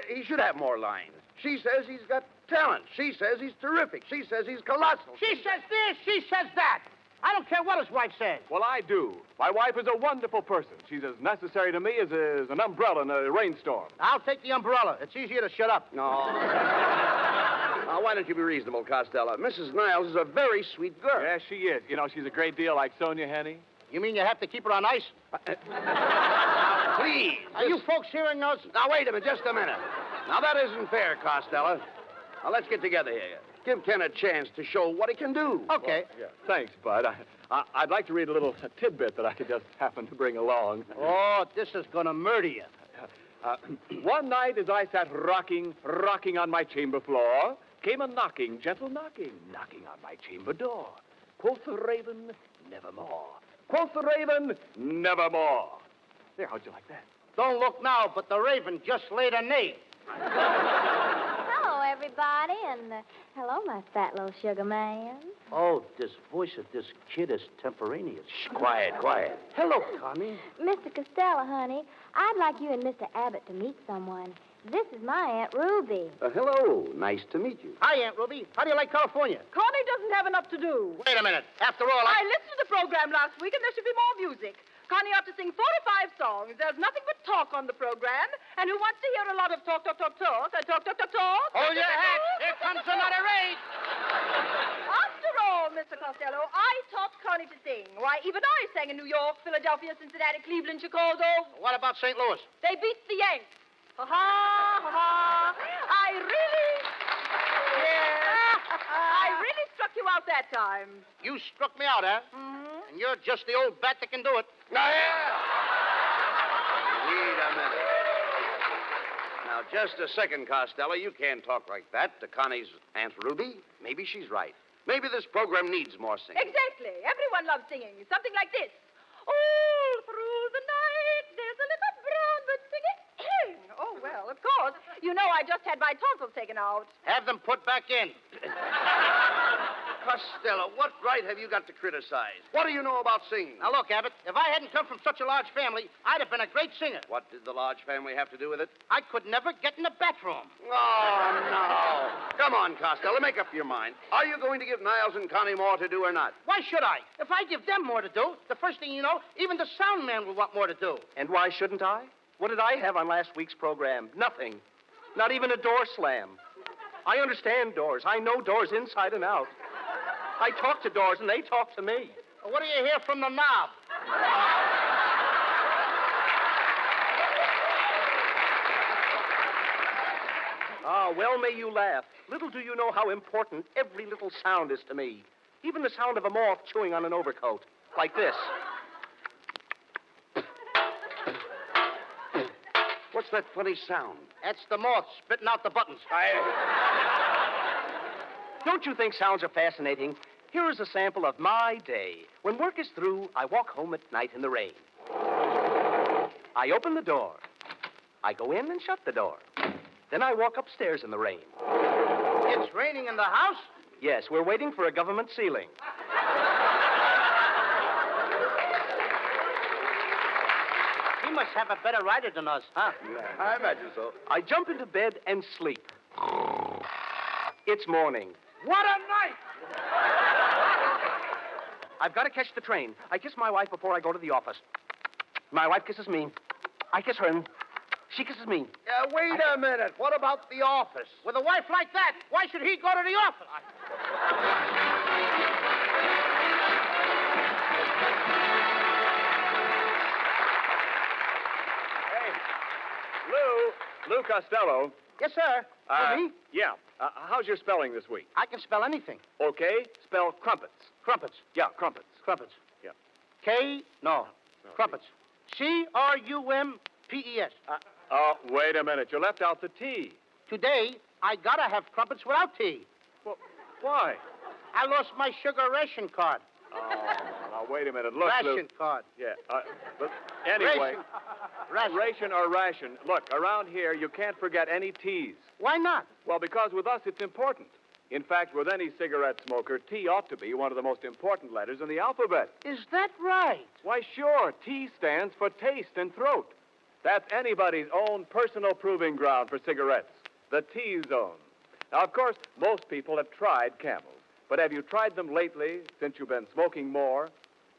[SPEAKER 10] he should have more lines. She says he's got talent. She says he's terrific. She says he's colossal.
[SPEAKER 2] She says this, she says that. I don't care what his wife says.
[SPEAKER 9] Well, I do. My wife is a wonderful person. She's as necessary to me as an umbrella in a rainstorm.
[SPEAKER 2] I'll take the umbrella. It's easier to shut up.
[SPEAKER 10] No. Now, why don't you be reasonable, Costello? Mrs. Niles is a very sweet girl.
[SPEAKER 9] Yes, she is. You know, she's a great deal like Sonia Henny.
[SPEAKER 2] You mean you have to keep her on ice?
[SPEAKER 10] Now, please.
[SPEAKER 2] Are you folks hearing us?
[SPEAKER 10] Now, wait a minute, just a minute. Now, that isn't fair, Costello. Now, let's get together here. Give Ken a chance to show what he can do.
[SPEAKER 2] Okay.
[SPEAKER 9] Yeah. Thanks, Bud. I'd like to read a little tidbit that I just happened to bring along.
[SPEAKER 2] Oh, this is going to murder you.
[SPEAKER 9] One night as I sat rocking on my chamber floor, came a knocking, gentle knocking on my chamber door. Quoth the raven, nevermore. Quoth the raven, nevermore. There, how'd you like that?
[SPEAKER 2] Don't look now, but the raven just laid an egg.
[SPEAKER 11] Hello, everybody, and hello, my fat little sugar man.
[SPEAKER 2] Oh, this voice of this kid is temporaneous.
[SPEAKER 10] Shh, quiet.
[SPEAKER 2] Hello, Connie.
[SPEAKER 11] Mr. Costello, honey, I'd like you and Mr. Abbott to meet someone. This is my Aunt Ruby.
[SPEAKER 10] Hello. Nice to meet you.
[SPEAKER 2] Hi, Aunt Ruby. How do you like California?
[SPEAKER 12] Connie doesn't have enough to do.
[SPEAKER 2] Wait a minute. After all,
[SPEAKER 12] I listened to the program last week, and there should be more music. Connie ought to sing 45 songs. There's nothing but talk on the program. And who wants to hear a lot of talk?
[SPEAKER 2] Hold your hat. Here comes another raid.
[SPEAKER 12] After all, Mr. Costello, I taught Connie to sing. Why, even I sang in New York, Philadelphia, Cincinnati, Cleveland, Chicago.
[SPEAKER 2] What about St. Louis?
[SPEAKER 12] They beat the Yanks. Ha-ha. I really struck you out that time.
[SPEAKER 2] You struck me out, huh?
[SPEAKER 12] Mm-hmm.
[SPEAKER 2] And you're just the old bat that can do it.
[SPEAKER 10] Now, wait a minute. Now, just a second, Costello. You can't talk like that to Connie's Aunt Ruby. Maybe she's right. Maybe this program needs more singing.
[SPEAKER 12] Exactly. Everyone loves singing. Something like this. All through the night, there's a little brown bird singing. Oh, well, of course. You know I just had my tonsils taken out.
[SPEAKER 2] Have them put back in.
[SPEAKER 10] Costello, what right have you got to criticize? What do you know about singing?
[SPEAKER 2] Now, look, Abbott, if I hadn't come from such a large family, I'd have been a great singer.
[SPEAKER 10] What did the large family have to do with it?
[SPEAKER 2] I could never get in the bathroom.
[SPEAKER 10] Oh, no. Come on, Costello, make up your mind. Are you going to give Niles and Connie more to do or not?
[SPEAKER 2] Why should I? If I give them more to do, the first thing you know, even the sound man will want more to do.
[SPEAKER 13] And why shouldn't I? What did I have on last week's program? Nothing. Not even a door slam. I understand doors. I know doors inside and out. I talk to doors, and they talk to me.
[SPEAKER 2] What do you hear from the knob?
[SPEAKER 13] Ah, well may you laugh. Little do you know how important every little sound is to me. Even the sound of a moth chewing on an overcoat. Like this.
[SPEAKER 10] What's that funny sound?
[SPEAKER 2] That's the moth spitting out the buttons.
[SPEAKER 13] Don't you think sounds are fascinating? Here is a sample of my day. When work is through, I walk home at night in the rain. I open the door. I go in and shut the door. Then I walk upstairs in the rain.
[SPEAKER 2] It's raining in the house?
[SPEAKER 13] Yes, we're waiting for a government ceiling.
[SPEAKER 2] He must have a better rider than us, huh?
[SPEAKER 10] Yeah, I imagine so.
[SPEAKER 13] I jump into bed and sleep. It's morning.
[SPEAKER 2] What a night!
[SPEAKER 13] I've got to catch the train. I kiss my wife before I go to the office. My wife kisses me. I kiss her, and she kisses me.
[SPEAKER 10] Wait a minute. What about the office?
[SPEAKER 2] With a wife like that, why should he go to the office?
[SPEAKER 9] Lou Costello.
[SPEAKER 2] Yes, sir. For me?
[SPEAKER 9] Yeah. How's your spelling this week?
[SPEAKER 2] I can spell anything.
[SPEAKER 9] Okay. Spell crumpets.
[SPEAKER 2] Crumpets.
[SPEAKER 9] Yeah, crumpets.
[SPEAKER 2] Crumpets.
[SPEAKER 9] Yeah.
[SPEAKER 2] No. Crumpets. Crumpets.
[SPEAKER 9] Wait a minute. You left out the T.
[SPEAKER 2] Today, I gotta have crumpets without tea.
[SPEAKER 9] Well, why?
[SPEAKER 2] I lost my sugar ration card.
[SPEAKER 9] Oh, now, wait a minute. Look, Lou.
[SPEAKER 2] Ration card.
[SPEAKER 9] Yeah. But anyway.
[SPEAKER 2] Ration.
[SPEAKER 9] Ration or ration. Look, around here, you can't forget any T's.
[SPEAKER 2] Why not?
[SPEAKER 9] Well, because with us, it's important. In fact, with any cigarette smoker, T ought to be one of the most important letters in the alphabet.
[SPEAKER 2] Is that right?
[SPEAKER 9] Why, sure. T stands for taste and throat. That's anybody's own personal proving ground for cigarettes. The T-zone. Now, of course, most people have tried Camels. But have you tried them lately, since you've been smoking more?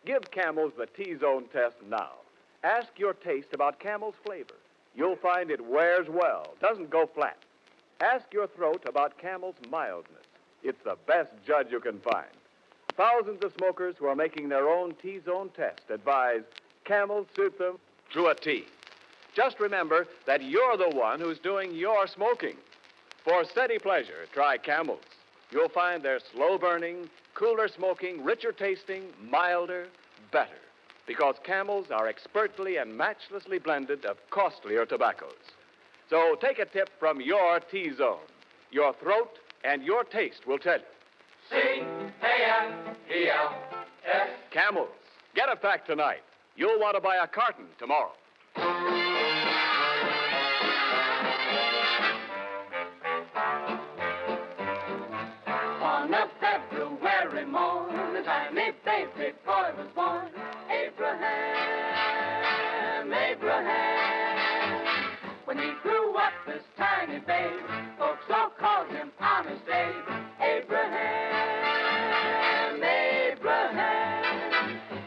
[SPEAKER 9] Give Camels the T-zone test now. Ask your taste about Camel's flavor. You'll find it wears well, doesn't go flat. Ask your throat about Camel's mildness. It's the best judge you can find. Thousands of smokers who are making their own T-zone test advise Camels suit them through a T. Just remember that you're the one who's doing your smoking. For steady pleasure, try Camels. You'll find they're slow-burning, cooler smoking, richer tasting, milder, better. Because Camels are expertly and matchlessly blended of costlier tobaccos. So take a tip from your T-zone. Your throat and your taste will tell you. C-A-M-E-L-S. Camels. Get a pack tonight. You'll want to buy a carton tomorrow.
[SPEAKER 4] On a February morn, a tiny baby boy was born. Abraham. When he grew up, this tiny babe, folks all called him Honest Abe. Abraham.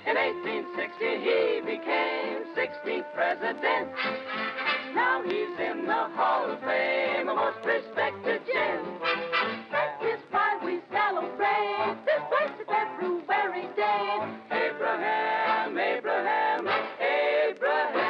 [SPEAKER 4] In 1860, he became 16th president. Now he's in the Hall of Fame, a most respected gent. That is why we celebrate this blessed February day. Abraham, Abraham, Abraham.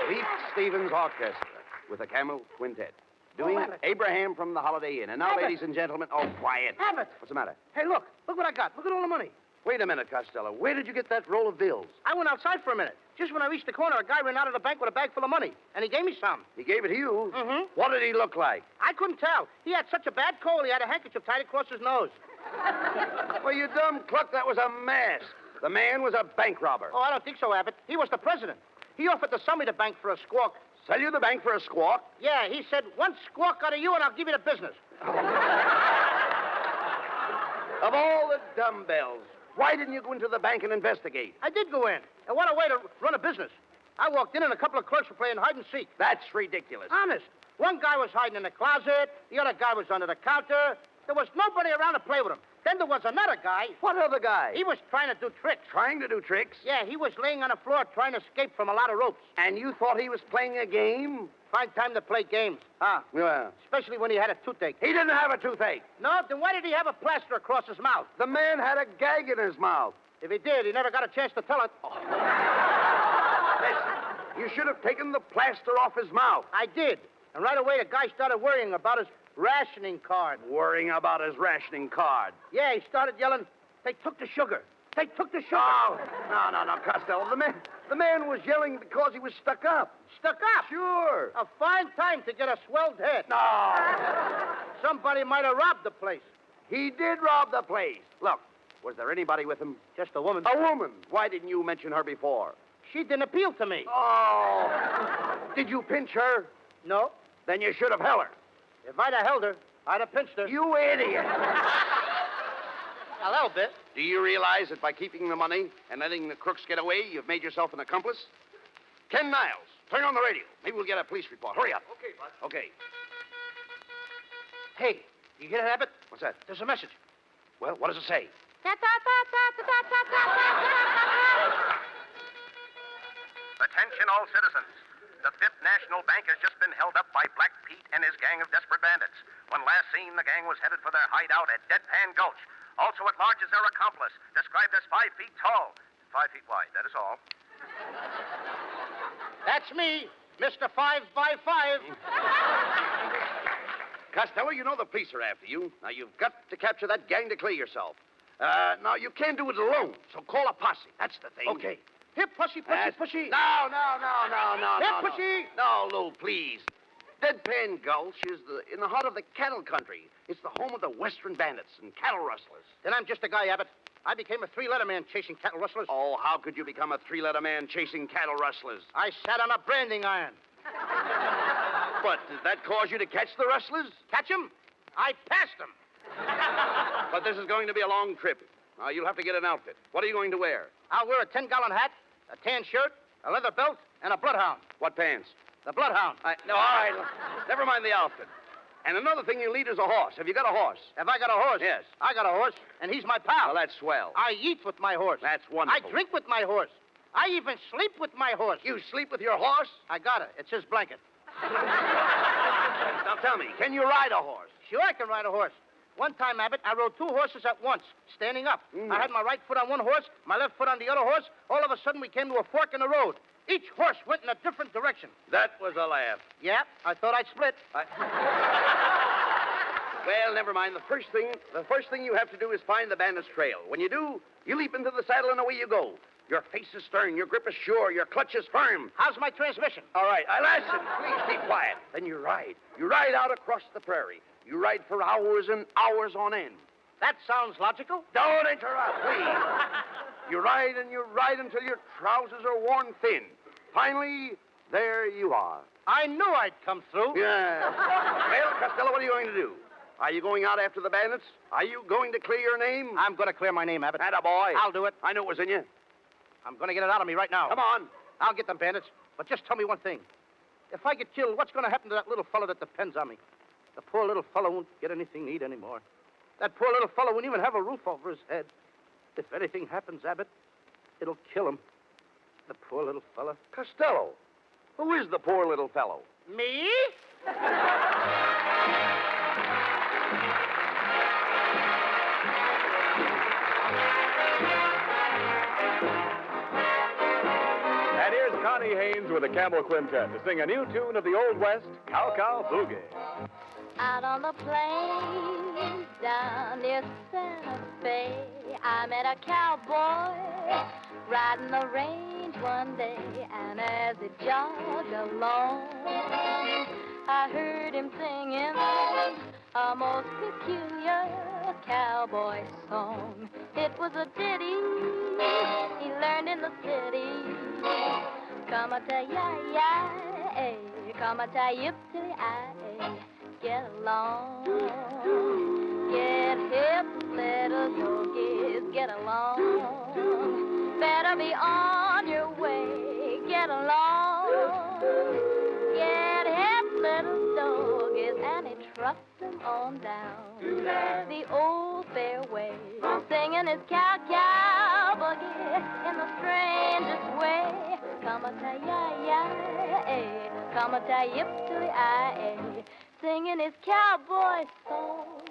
[SPEAKER 10] Leaf Stevens Orchestra with the Camel Quintet. Doing Abraham from the Holiday Inn. And now,
[SPEAKER 2] Abbott.
[SPEAKER 10] ladies and gentlemen, quiet.
[SPEAKER 2] Abbott.
[SPEAKER 10] What's the matter?
[SPEAKER 2] Hey, look what I got. Look at all the money.
[SPEAKER 10] Wait a minute, Costello. Where did you get that roll of bills?
[SPEAKER 2] I went outside for a minute. Just when I reached the corner, a guy ran out of the bank with a bag full of money, and he gave me some.
[SPEAKER 10] He gave it to you?
[SPEAKER 2] Mm-hmm.
[SPEAKER 10] What did he look like?
[SPEAKER 2] I couldn't tell. He had such a bad cold, he had a handkerchief tied across his nose.
[SPEAKER 10] Well, you dumb cluck, that was a mask. The man was a bank robber.
[SPEAKER 2] Oh, I don't think so, Abbott. He was the president. He offered to sell me the bank for a squawk.
[SPEAKER 10] Sell you the bank for a squawk?
[SPEAKER 2] Yeah, he said, one squawk out of you and I'll give you the business.
[SPEAKER 10] Of all the dumbbells, why didn't you go into the bank and investigate?
[SPEAKER 2] I did go in. And what a way to run a business. I walked in and a couple of clerks were playing hide and seek.
[SPEAKER 10] That's ridiculous.
[SPEAKER 2] Honest. One guy was hiding in the closet. The other guy was under the counter. There was nobody around to play with him. Then there was another guy.
[SPEAKER 10] What other guy?
[SPEAKER 2] He was trying to do tricks.
[SPEAKER 10] Trying to do tricks?
[SPEAKER 2] Yeah, he was laying on the floor trying to escape from a lot of ropes.
[SPEAKER 10] And you thought he was playing a game?
[SPEAKER 2] Fine time to play games. Huh?
[SPEAKER 10] Yeah.
[SPEAKER 2] Especially when he had a toothache.
[SPEAKER 10] He didn't have a toothache.
[SPEAKER 2] No, then why did he have a plaster across his mouth?
[SPEAKER 10] The man had a gag in his mouth.
[SPEAKER 2] If he did, he never got a chance to tell it.
[SPEAKER 10] Listen, you should have taken the plaster off his mouth.
[SPEAKER 2] I did. And right away, the guy started worrying about his rationing card.
[SPEAKER 10] Worrying about his rationing card.
[SPEAKER 2] Yeah, he started yelling, "They took the sugar. They took the sugar."
[SPEAKER 10] Oh, no, Costello. The man was yelling because he was stuck up.
[SPEAKER 2] Stuck up?
[SPEAKER 10] Sure.
[SPEAKER 2] A fine time to get a swelled head.
[SPEAKER 10] No.
[SPEAKER 2] Somebody might have robbed the place.
[SPEAKER 10] He did rob the place. Look, was there anybody with him?
[SPEAKER 2] Just a woman.
[SPEAKER 10] A woman. Why didn't you mention her before?
[SPEAKER 2] She didn't appeal to me.
[SPEAKER 10] Oh. Did you pinch her?
[SPEAKER 2] No.
[SPEAKER 10] Then you should have held her.
[SPEAKER 2] If I'd have held her, I'd have pinched her.
[SPEAKER 10] You idiot.
[SPEAKER 2] A little bit.
[SPEAKER 10] Do you realize that by keeping the money and letting the crooks get away, you've made yourself an accomplice? Ken Niles, turn on the radio. Maybe we'll get a police report. Hurry up.
[SPEAKER 2] Okay, Bud.
[SPEAKER 10] Okay.
[SPEAKER 2] Hey, you hear that, Abbott?
[SPEAKER 10] What's that?
[SPEAKER 2] There's a message.
[SPEAKER 10] Well, what does it say?
[SPEAKER 14] Attention all citizens. The Fifth National Bank has just been held up by Black Pete and his gang of desperate bandits. When last seen, the gang was headed for their hideout at Deadpan Gulch. Also at large is their accomplice, described as 5 feet tall, 5 feet wide, that is all.
[SPEAKER 2] That's me, Mr. 5x5.
[SPEAKER 10] Costello, you know the police are after you. Now, you've got to capture that gang to clear yourself. Now, you can't do it alone, so call a posse. That's the thing.
[SPEAKER 2] Okay. Here, pussy, pussy.
[SPEAKER 10] No.
[SPEAKER 2] Here, pussy.
[SPEAKER 10] No, Lou, please. Deadpan Gulch is in the heart of the cattle country. It's the home of the western bandits and cattle rustlers.
[SPEAKER 2] Then I'm just a guy, Abbott. I became a 3-letter man chasing cattle rustlers.
[SPEAKER 10] Oh, how could you become a 3-letter man chasing cattle rustlers?
[SPEAKER 2] I sat on a branding iron.
[SPEAKER 10] But did that cause you to catch the rustlers?
[SPEAKER 2] Catch them? I passed them.
[SPEAKER 10] But this is going to be a long trip. Now, you'll have to get an outfit. What are you going to wear?
[SPEAKER 2] I'll wear a 10-gallon hat, a tan shirt, a leather belt, and a bloodhound.
[SPEAKER 10] What pants?
[SPEAKER 2] The bloodhound.
[SPEAKER 10] No, all right. Never mind the outfit. And another thing you need is a horse. Have you got a horse?
[SPEAKER 2] Have I got a horse?
[SPEAKER 10] Yes.
[SPEAKER 2] I got a horse, and he's my pal.
[SPEAKER 10] Well, that's swell.
[SPEAKER 2] I eat with my horse.
[SPEAKER 10] That's wonderful.
[SPEAKER 2] I drink with my horse. I even sleep with my horse.
[SPEAKER 10] You sleep with your horse?
[SPEAKER 2] I got it. It's his blanket.
[SPEAKER 10] Now, tell me, can you ride a horse?
[SPEAKER 2] Sure, I can ride a horse. One time, Abbott, I rode 2 horses at once, standing up. I had my right foot on one horse, my left foot on the other horse. All of a sudden, we came to a fork in the road. Each horse went in a different direction.
[SPEAKER 10] That was a laugh.
[SPEAKER 2] Yeah, I thought I'd split.
[SPEAKER 10] Well, never mind. The first thing you have to do is find the bandit's trail. When you do, you leap into the saddle and away you go. Your face is stern, your grip is sure, your clutch is firm.
[SPEAKER 2] How's my transmission?
[SPEAKER 10] All right, listen, please keep quiet. Then you ride. You ride out across the prairie. You ride for hours and hours on end.
[SPEAKER 2] That sounds logical.
[SPEAKER 10] Don't interrupt, please. You ride and you ride until your trousers are worn thin. Finally, there you are.
[SPEAKER 2] I knew I'd come through.
[SPEAKER 10] Yeah. Well, Costello, what are you going to do? Are you going out after the bandits? Are you going to clear your name?
[SPEAKER 2] I'm going to clear my name, Abbott.
[SPEAKER 10] Attaboy.
[SPEAKER 2] I'll do it.
[SPEAKER 10] I knew it was in you.
[SPEAKER 2] I'm going to get it out of me right now.
[SPEAKER 10] Come on.
[SPEAKER 2] I'll get them bandits. But just tell me one thing. If I get killed, what's going to happen to that little fellow that depends on me? The poor little fellow won't get anything to eat anymore. That poor little fellow won't even have a roof over his head. If anything happens, Abbott, it'll kill him. The poor little fellow.
[SPEAKER 10] Costello, who is the poor little fellow?
[SPEAKER 2] Me?
[SPEAKER 1] And here's Connie Haynes with the Camel Quintet to sing a new tune of the Old West, Cow Cow Boogie.
[SPEAKER 11] Out on the plains down near Santa Fe, I met a cowboy riding the range one day, and as he jogged along, I heard him singing a most peculiar cowboy song. It was a ditty he learned in the city. Come a ta ya ya, eh, come a ta yip to I. Get along, get hip, little doggies, get along. Better be on your way, get along. Get hip, little doggies, and he trucks them on down the old fairway, singing his cow boogie in the strangest way. Come a ta ya ya, eh, come a ta yip to the I. Singing his cowboy song.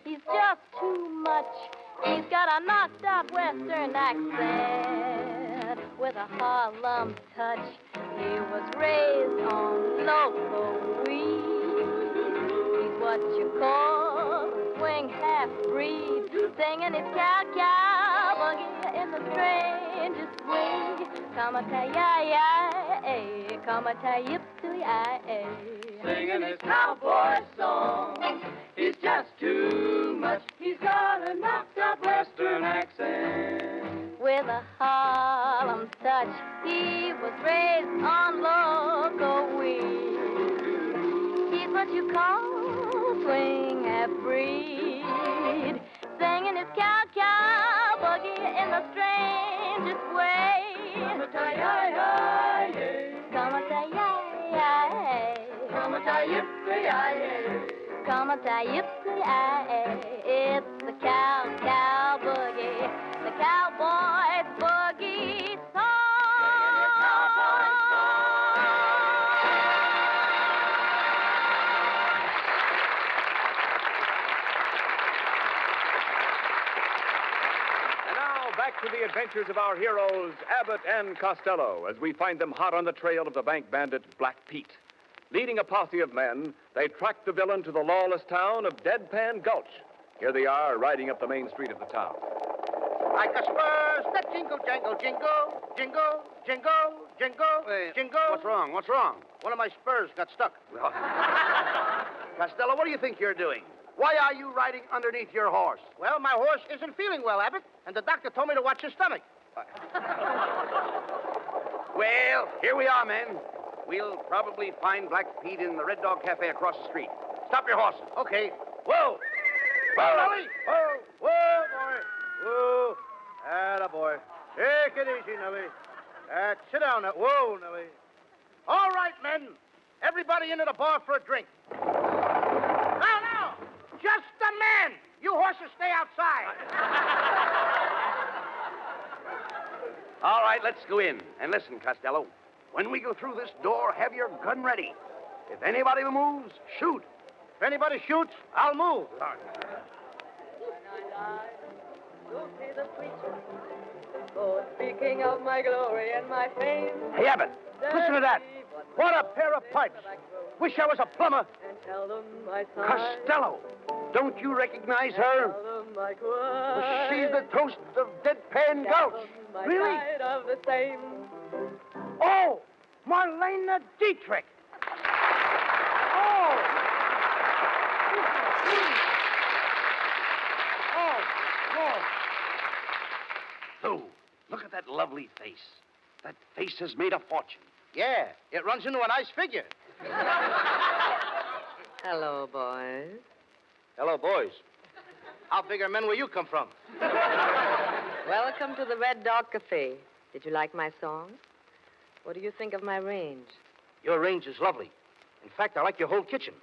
[SPEAKER 11] He's just too much. He's got a knocked-out western accent with with a Harlem touch. He was raised on local weed. He's what you call a swing half-breed, singing his cow boogie in the strangest way. Come a ta-ya-ya, come a ta-yip to ya.
[SPEAKER 15] Singing his cowboy song is just too much. He's got a knocked-out western accent.
[SPEAKER 11] With a Harlem touch, he was raised on local weed. He's what you call swing half-breed, singing his cow boogie in the strangest way. Come a ta-ya-ya, come a ta-ya-ya,
[SPEAKER 15] come a ta-yip-ya-ya,
[SPEAKER 11] come a ta-yip-ya-ya. It's the cow boogie, the cowboy's boogie song.
[SPEAKER 9] And now, back to the adventures of our heroes, Abbott and Costello, as we find them hot on the trail of the bank bandit Black Pete. Leading a posse of men, they track the villain to the lawless town of Deadpan Gulch. Here they are, riding up the main street of the town.
[SPEAKER 2] Like a spurs that jingle, jangle, jingle, jingle, jingle, jingle, jingle.
[SPEAKER 10] What's wrong? What's wrong?
[SPEAKER 2] One of my spurs got stuck.
[SPEAKER 10] Costello, what do you think you're doing? Why are you riding underneath your horse?
[SPEAKER 2] Well, my horse isn't feeling well, Abbott, and the doctor told me to watch his stomach.
[SPEAKER 10] Well, here we are, men. We'll probably find Black Pete in the Red Dog Cafe across the street. Stop your horses.
[SPEAKER 2] Okay. Whoa! Whoa, Nellie! Whoa! Whoa, boy! Whoa! Atta boy. Take it easy, Nellie. Sit down now. Whoa, Nellie. All right, men. Everybody into the bar for a drink. Now! Just a man! You horses stay outside.
[SPEAKER 10] All right, let's go in. And listen, Costello. When we go through this door, have your gun ready. If anybody moves, shoot.
[SPEAKER 2] If anybody shoots, I'll move.
[SPEAKER 10] All right.
[SPEAKER 15] Oh, speaking of my glory and my fame.
[SPEAKER 2] Hey, Abbott, listen to that. What a pair of pipes. Wish I was a plumber.
[SPEAKER 15] And tell them my son.
[SPEAKER 10] Costello, don't you recognize her?
[SPEAKER 15] Tell them my choir.
[SPEAKER 10] She's the toast of Deadpan Gulch.
[SPEAKER 2] Really?
[SPEAKER 15] Of the same.
[SPEAKER 2] Oh, Marlene Dietrich. Oh.
[SPEAKER 10] Oh, look at that lovely face. That face has made a fortune.
[SPEAKER 2] Yeah, it runs into a nice figure.
[SPEAKER 15] Hello, boys.
[SPEAKER 2] Hello, boys. How big are men where you come from?
[SPEAKER 15] Welcome to the Red Dog Cafe. Did you like my song? What do you think of my range?
[SPEAKER 2] Your range is lovely. In fact, I like your whole kitchen.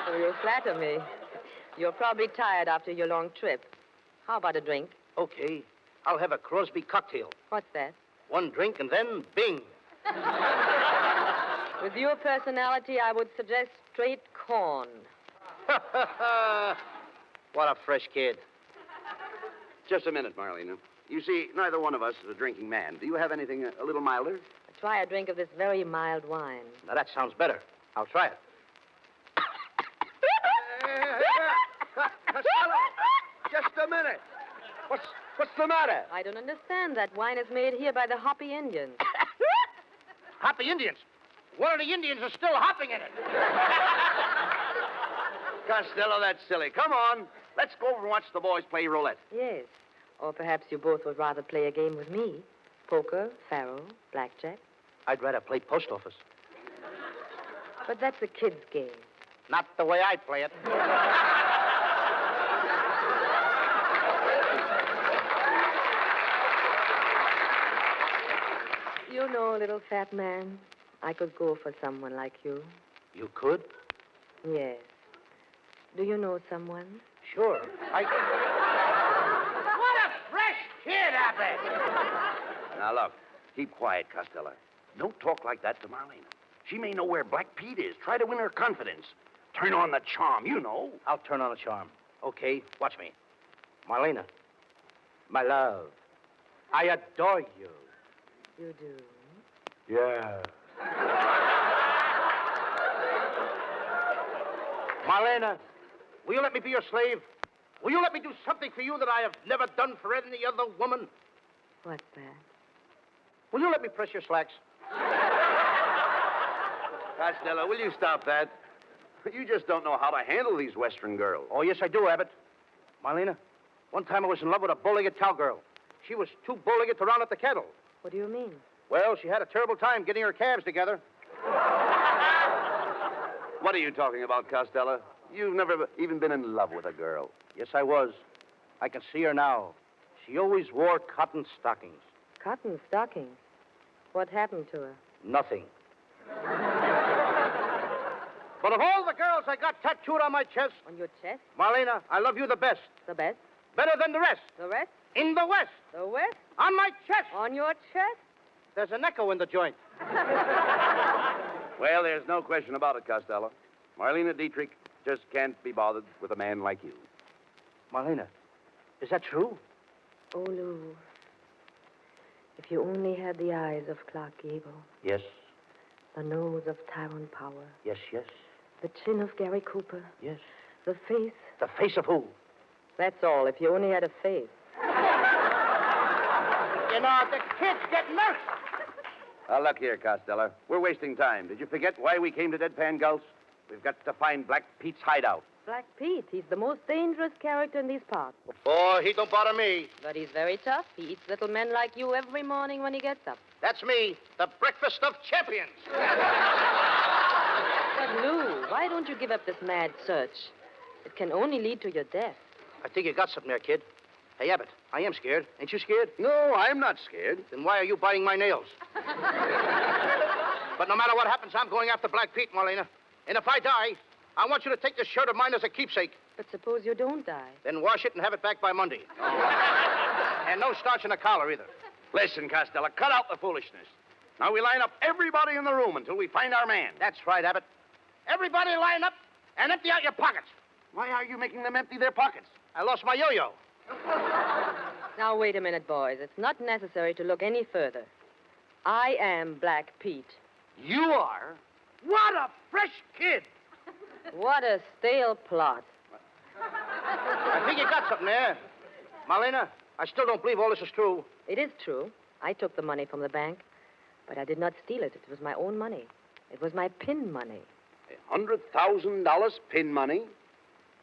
[SPEAKER 15] So you flatter me. You're probably tired after your long trip. How about a drink?
[SPEAKER 2] Okay. I'll have a Crosby cocktail.
[SPEAKER 15] What's that?
[SPEAKER 2] One drink and then bing.
[SPEAKER 15] With your personality, I would suggest straight corn.
[SPEAKER 2] What a fresh kid.
[SPEAKER 10] Just a minute, Marlene. You see, neither one of us is a drinking man. Do you have anything a little milder?
[SPEAKER 15] Try a drink of this very mild wine.
[SPEAKER 2] Now, that sounds better. I'll try it.
[SPEAKER 10] Costello, just a minute. What's the matter?
[SPEAKER 15] I don't understand. That wine is made here by the Hoppy Indians.
[SPEAKER 2] Hoppy Indians? One of the Indians is still hopping in it.
[SPEAKER 10] Costello, that's silly. Come on. Let's go over and watch the boys play roulette.
[SPEAKER 15] Yes. Or perhaps you both would rather play a game with me. Poker, faro, blackjack.
[SPEAKER 2] I'd rather play post office.
[SPEAKER 15] But that's a kid's game.
[SPEAKER 2] Not the way I play it.
[SPEAKER 15] You know, little fat man, I could go for someone like you.
[SPEAKER 2] You could?
[SPEAKER 15] Yes. Do you know someone?
[SPEAKER 2] Sure. What a fresh kid, Abbott!
[SPEAKER 10] Now, look. Keep quiet, Costello. Don't talk like that to Marlene. She may know where Black Pete is. Try to win her confidence. Turn on the charm, you know.
[SPEAKER 2] I'll turn on the charm. Okay, watch me. Marlena, my love, I adore you.
[SPEAKER 16] You do?
[SPEAKER 2] Yeah. Marlena, will you let me be your slave? Will you let me do something for you that I have never done for any other woman?
[SPEAKER 16] What's that?
[SPEAKER 2] Will you let me press your slacks?
[SPEAKER 10] Costello, will you stop that? You just don't know how to handle these Western girls.
[SPEAKER 2] Oh, yes, I do, Abbott. Marlena, one time I was in love with a bow-legged cowgirl. She was too bow-legged to round up the cattle.
[SPEAKER 16] What do you mean?
[SPEAKER 2] Well, she had a terrible time getting her calves together.
[SPEAKER 10] What are you talking about, Costello? You've never even been in love with a girl.
[SPEAKER 2] Yes, I was. I can see her now. She always wore cotton stockings.
[SPEAKER 16] Cotton stockings? What happened to her?
[SPEAKER 2] Nothing. But of all the girls I got tattooed on my chest...
[SPEAKER 16] On your chest?
[SPEAKER 2] Marlena, I love you the best.
[SPEAKER 16] The best?
[SPEAKER 2] Better than the rest.
[SPEAKER 16] The rest?
[SPEAKER 2] In the West.
[SPEAKER 16] The West?
[SPEAKER 2] On my chest.
[SPEAKER 16] On your chest?
[SPEAKER 2] There's an echo in the joint.
[SPEAKER 10] Well, there's no question about it, Costello. Marlene Dietrich just can't be bothered with a man like you.
[SPEAKER 2] Marlena, is that true?
[SPEAKER 16] Oh, Lou, if you only had the eyes of Clark Gable,
[SPEAKER 2] Yes,
[SPEAKER 16] the nose of Tyrone Power,
[SPEAKER 2] yes, yes,
[SPEAKER 16] the chin of Gary Cooper,
[SPEAKER 2] yes.
[SPEAKER 16] the face.
[SPEAKER 2] The face of who?
[SPEAKER 16] That's all, if you only had a face.
[SPEAKER 2] You know, the kid's getting nervous.
[SPEAKER 10] Look here, Costello. We're wasting time. Did you forget why we came to Deadpan Gulch? We've got to find Black Pete's hideout.
[SPEAKER 16] Black Pete, he's the most dangerous character in these parts.
[SPEAKER 2] Oh, he don't bother me.
[SPEAKER 16] But he's very tough. He eats little men like you every morning when he gets up.
[SPEAKER 2] That's me, the breakfast of champions.
[SPEAKER 16] But, Lou, why don't you give up this mad search? It can only lead to your death.
[SPEAKER 2] I think you got something there, kid. Hey, Abbott, I am scared. Ain't you scared?
[SPEAKER 10] No, I'm not scared.
[SPEAKER 2] Then why are you biting my nails? But no matter what happens, I'm going after Black Pete, Marlena. And if I die, I want you to take this shirt of mine as a keepsake.
[SPEAKER 16] But suppose you don't die.
[SPEAKER 2] Then wash it and have it back by Monday. And no starch in the collar, either.
[SPEAKER 10] Listen, Costello, cut out the foolishness. Now we line up everybody in the room until we find our man.
[SPEAKER 2] That's right, Abbott. Everybody line up and empty out your pockets.
[SPEAKER 10] Why are you making them empty their pockets?
[SPEAKER 2] I lost my yo-yo.
[SPEAKER 16] Now, wait a minute, boys. It's not necessary to look any further. I am Black Pete.
[SPEAKER 2] You are? What a fresh kid.
[SPEAKER 16] What a stale plot.
[SPEAKER 2] I think you got something there. Marlena, I still don't believe all this is true.
[SPEAKER 16] It is true. I took the money from the bank, but I did not steal it. It was my own money. It was my pin money.
[SPEAKER 10] $100,000 pin money?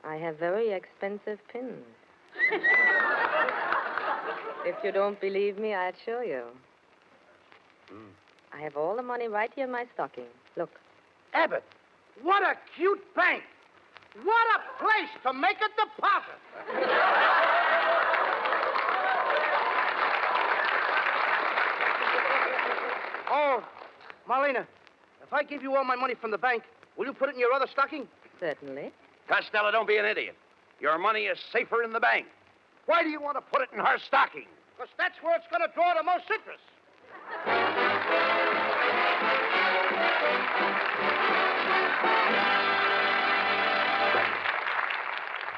[SPEAKER 16] I have very expensive pins. If you don't believe me, I'll show you. I have all the money right here in my stocking. Look.
[SPEAKER 2] Abbott, what a cute bank. What a place to make a deposit. Oh, Marlena, if I give you all my money from the bank, will you put it in your other stocking?
[SPEAKER 16] Certainly.
[SPEAKER 10] Costello, don't be an idiot. Your money is safer in the bank. Why do you want to put it in her stocking?
[SPEAKER 2] Because that's where it's going to draw the most interest.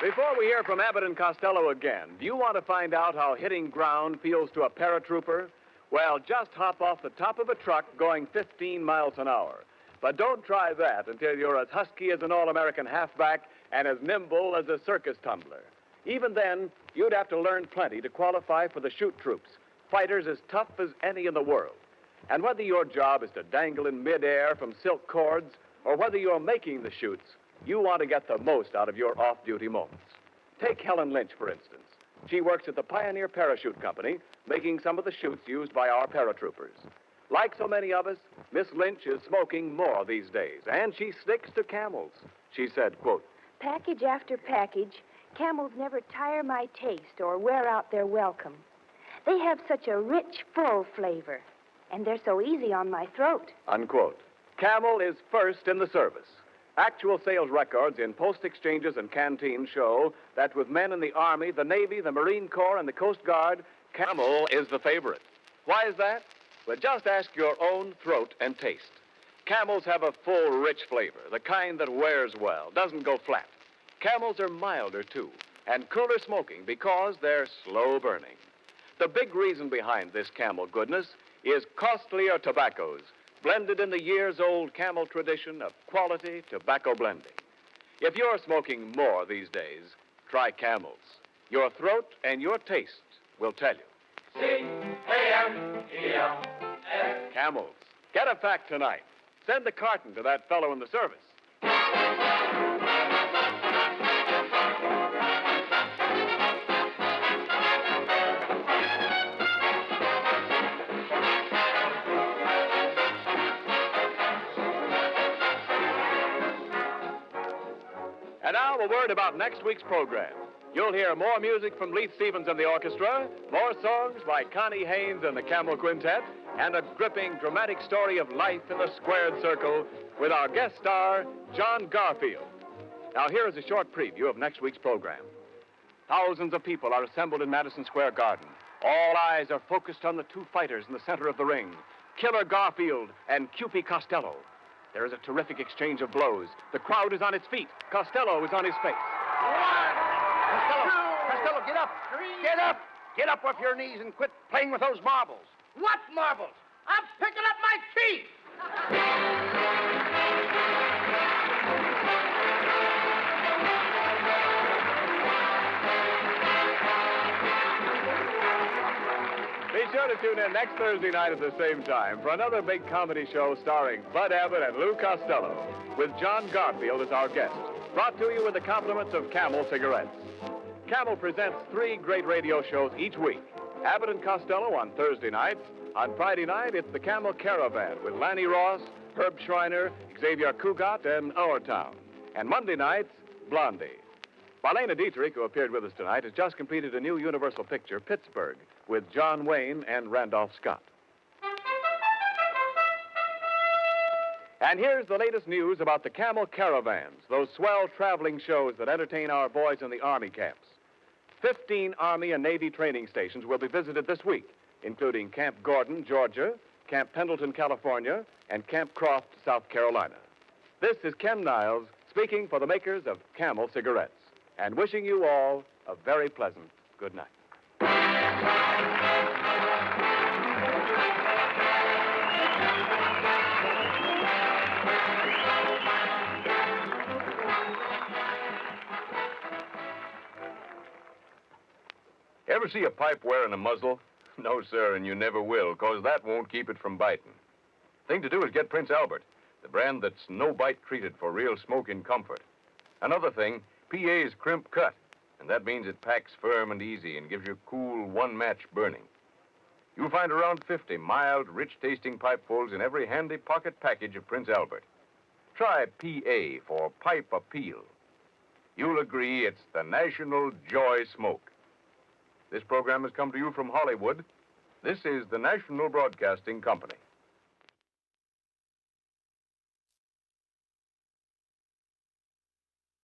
[SPEAKER 9] Before we hear from Abbott and Costello again, do you want to find out how hitting ground feels to a paratrooper? Well, just hop off the top of a truck going 15 miles an hour. But don't try that until you're as husky as an All-American halfback and as nimble as a circus tumbler. Even then, you'd have to learn plenty to qualify for the chute troops, fighters as tough as any in the world. And whether your job is to dangle in midair from silk cords or whether you're making the chutes, you want to get the most out of your off-duty moments. Take Helen Lynch, for instance. She works at the Pioneer Parachute Company, making some of the chutes used by our paratroopers. Like so many of us, Miss Lynch is smoking more these days, and she sticks to Camels. She said, quote,
[SPEAKER 17] "Package after package, Camels never tire my taste or wear out their welcome. They have such a rich, full flavor, and they're so easy on my throat."
[SPEAKER 9] Unquote. Camel is first in the service. Actual sales records in post exchanges and canteens show that with men in the Army, the Navy, the Marine Corps, and the Coast Guard, Camel is the favorite. Why is that? Well, just ask your own throat and taste. Camels have a full, rich flavor, the kind that wears well, doesn't go flat. Camels are milder, too, and cooler smoking because they're slow burning. The big reason behind this Camel goodness is costlier tobaccos, blended in the years-old Camel tradition of quality tobacco blending. If you're smoking more these days, try Camels. Your throat and your taste will tell you. C-A-M-E-L-S. Camels. Get a pack tonight. Send the carton to that fellow in the service. And now a word about next week's program. You'll hear more music from Leith Stevens and the orchestra, more songs by Connie Haynes and the Camel Quintet, and a gripping, dramatic story of life in the squared circle with our guest star, John Garfield. Now, here is a short preview of next week's program. Thousands of people are assembled in Madison Square Garden. All eyes are focused on the two fighters in the center of the ring, Killer Garfield and Cupid Costello. There is a terrific exchange of blows. The crowd is on its feet. Costello is on his face.
[SPEAKER 2] Costello, get up. Get up. Get up off your knees and quit playing with those marbles. What marbles? I'm picking up my teeth.
[SPEAKER 9] Be sure to tune in next Thursday night at the same time for another big comedy show starring Bud Abbott and Lou Costello, with John Garfield as our guest, brought to you with the compliments of Camel Cigarettes. Camel presents 3 great radio shows each week. Abbott and Costello on Thursday nights. On Friday night, it's the Camel Caravan with Lanny Ross, Herb Schreiner, Xavier Cugat, and Our Town. And Monday nights, Blondie. Marlene Dietrich, who appeared with us tonight, has just completed a new Universal picture, Pittsburgh, with John Wayne and Randolph Scott. And here's the latest news about the Camel Caravans, those swell traveling shows that entertain our boys in the Army camps. 15 Army and Navy training stations will be visited this week, including Camp Gordon, Georgia, Camp Pendleton, California, and Camp Croft, South Carolina. This is Ken Niles speaking for the makers of Camel Cigarettes, and wishing you all a very pleasant good night.
[SPEAKER 18] Ever see a pipe wearing a muzzle? No, sir, and you never will, because that won't keep it from biting. Thing to do is get Prince Albert, the brand that's no bite treated for real smoking comfort. Another thing, PA's crimp cut, and that means it packs firm and easy and gives you cool, one-match burning. You'll find around 50 mild, rich-tasting pipefuls in every handy pocket package of Prince Albert. Try PA for Pipe Appeal. You'll agree it's the national joy smoke. This program has come to you from Hollywood. This is the National Broadcasting Company.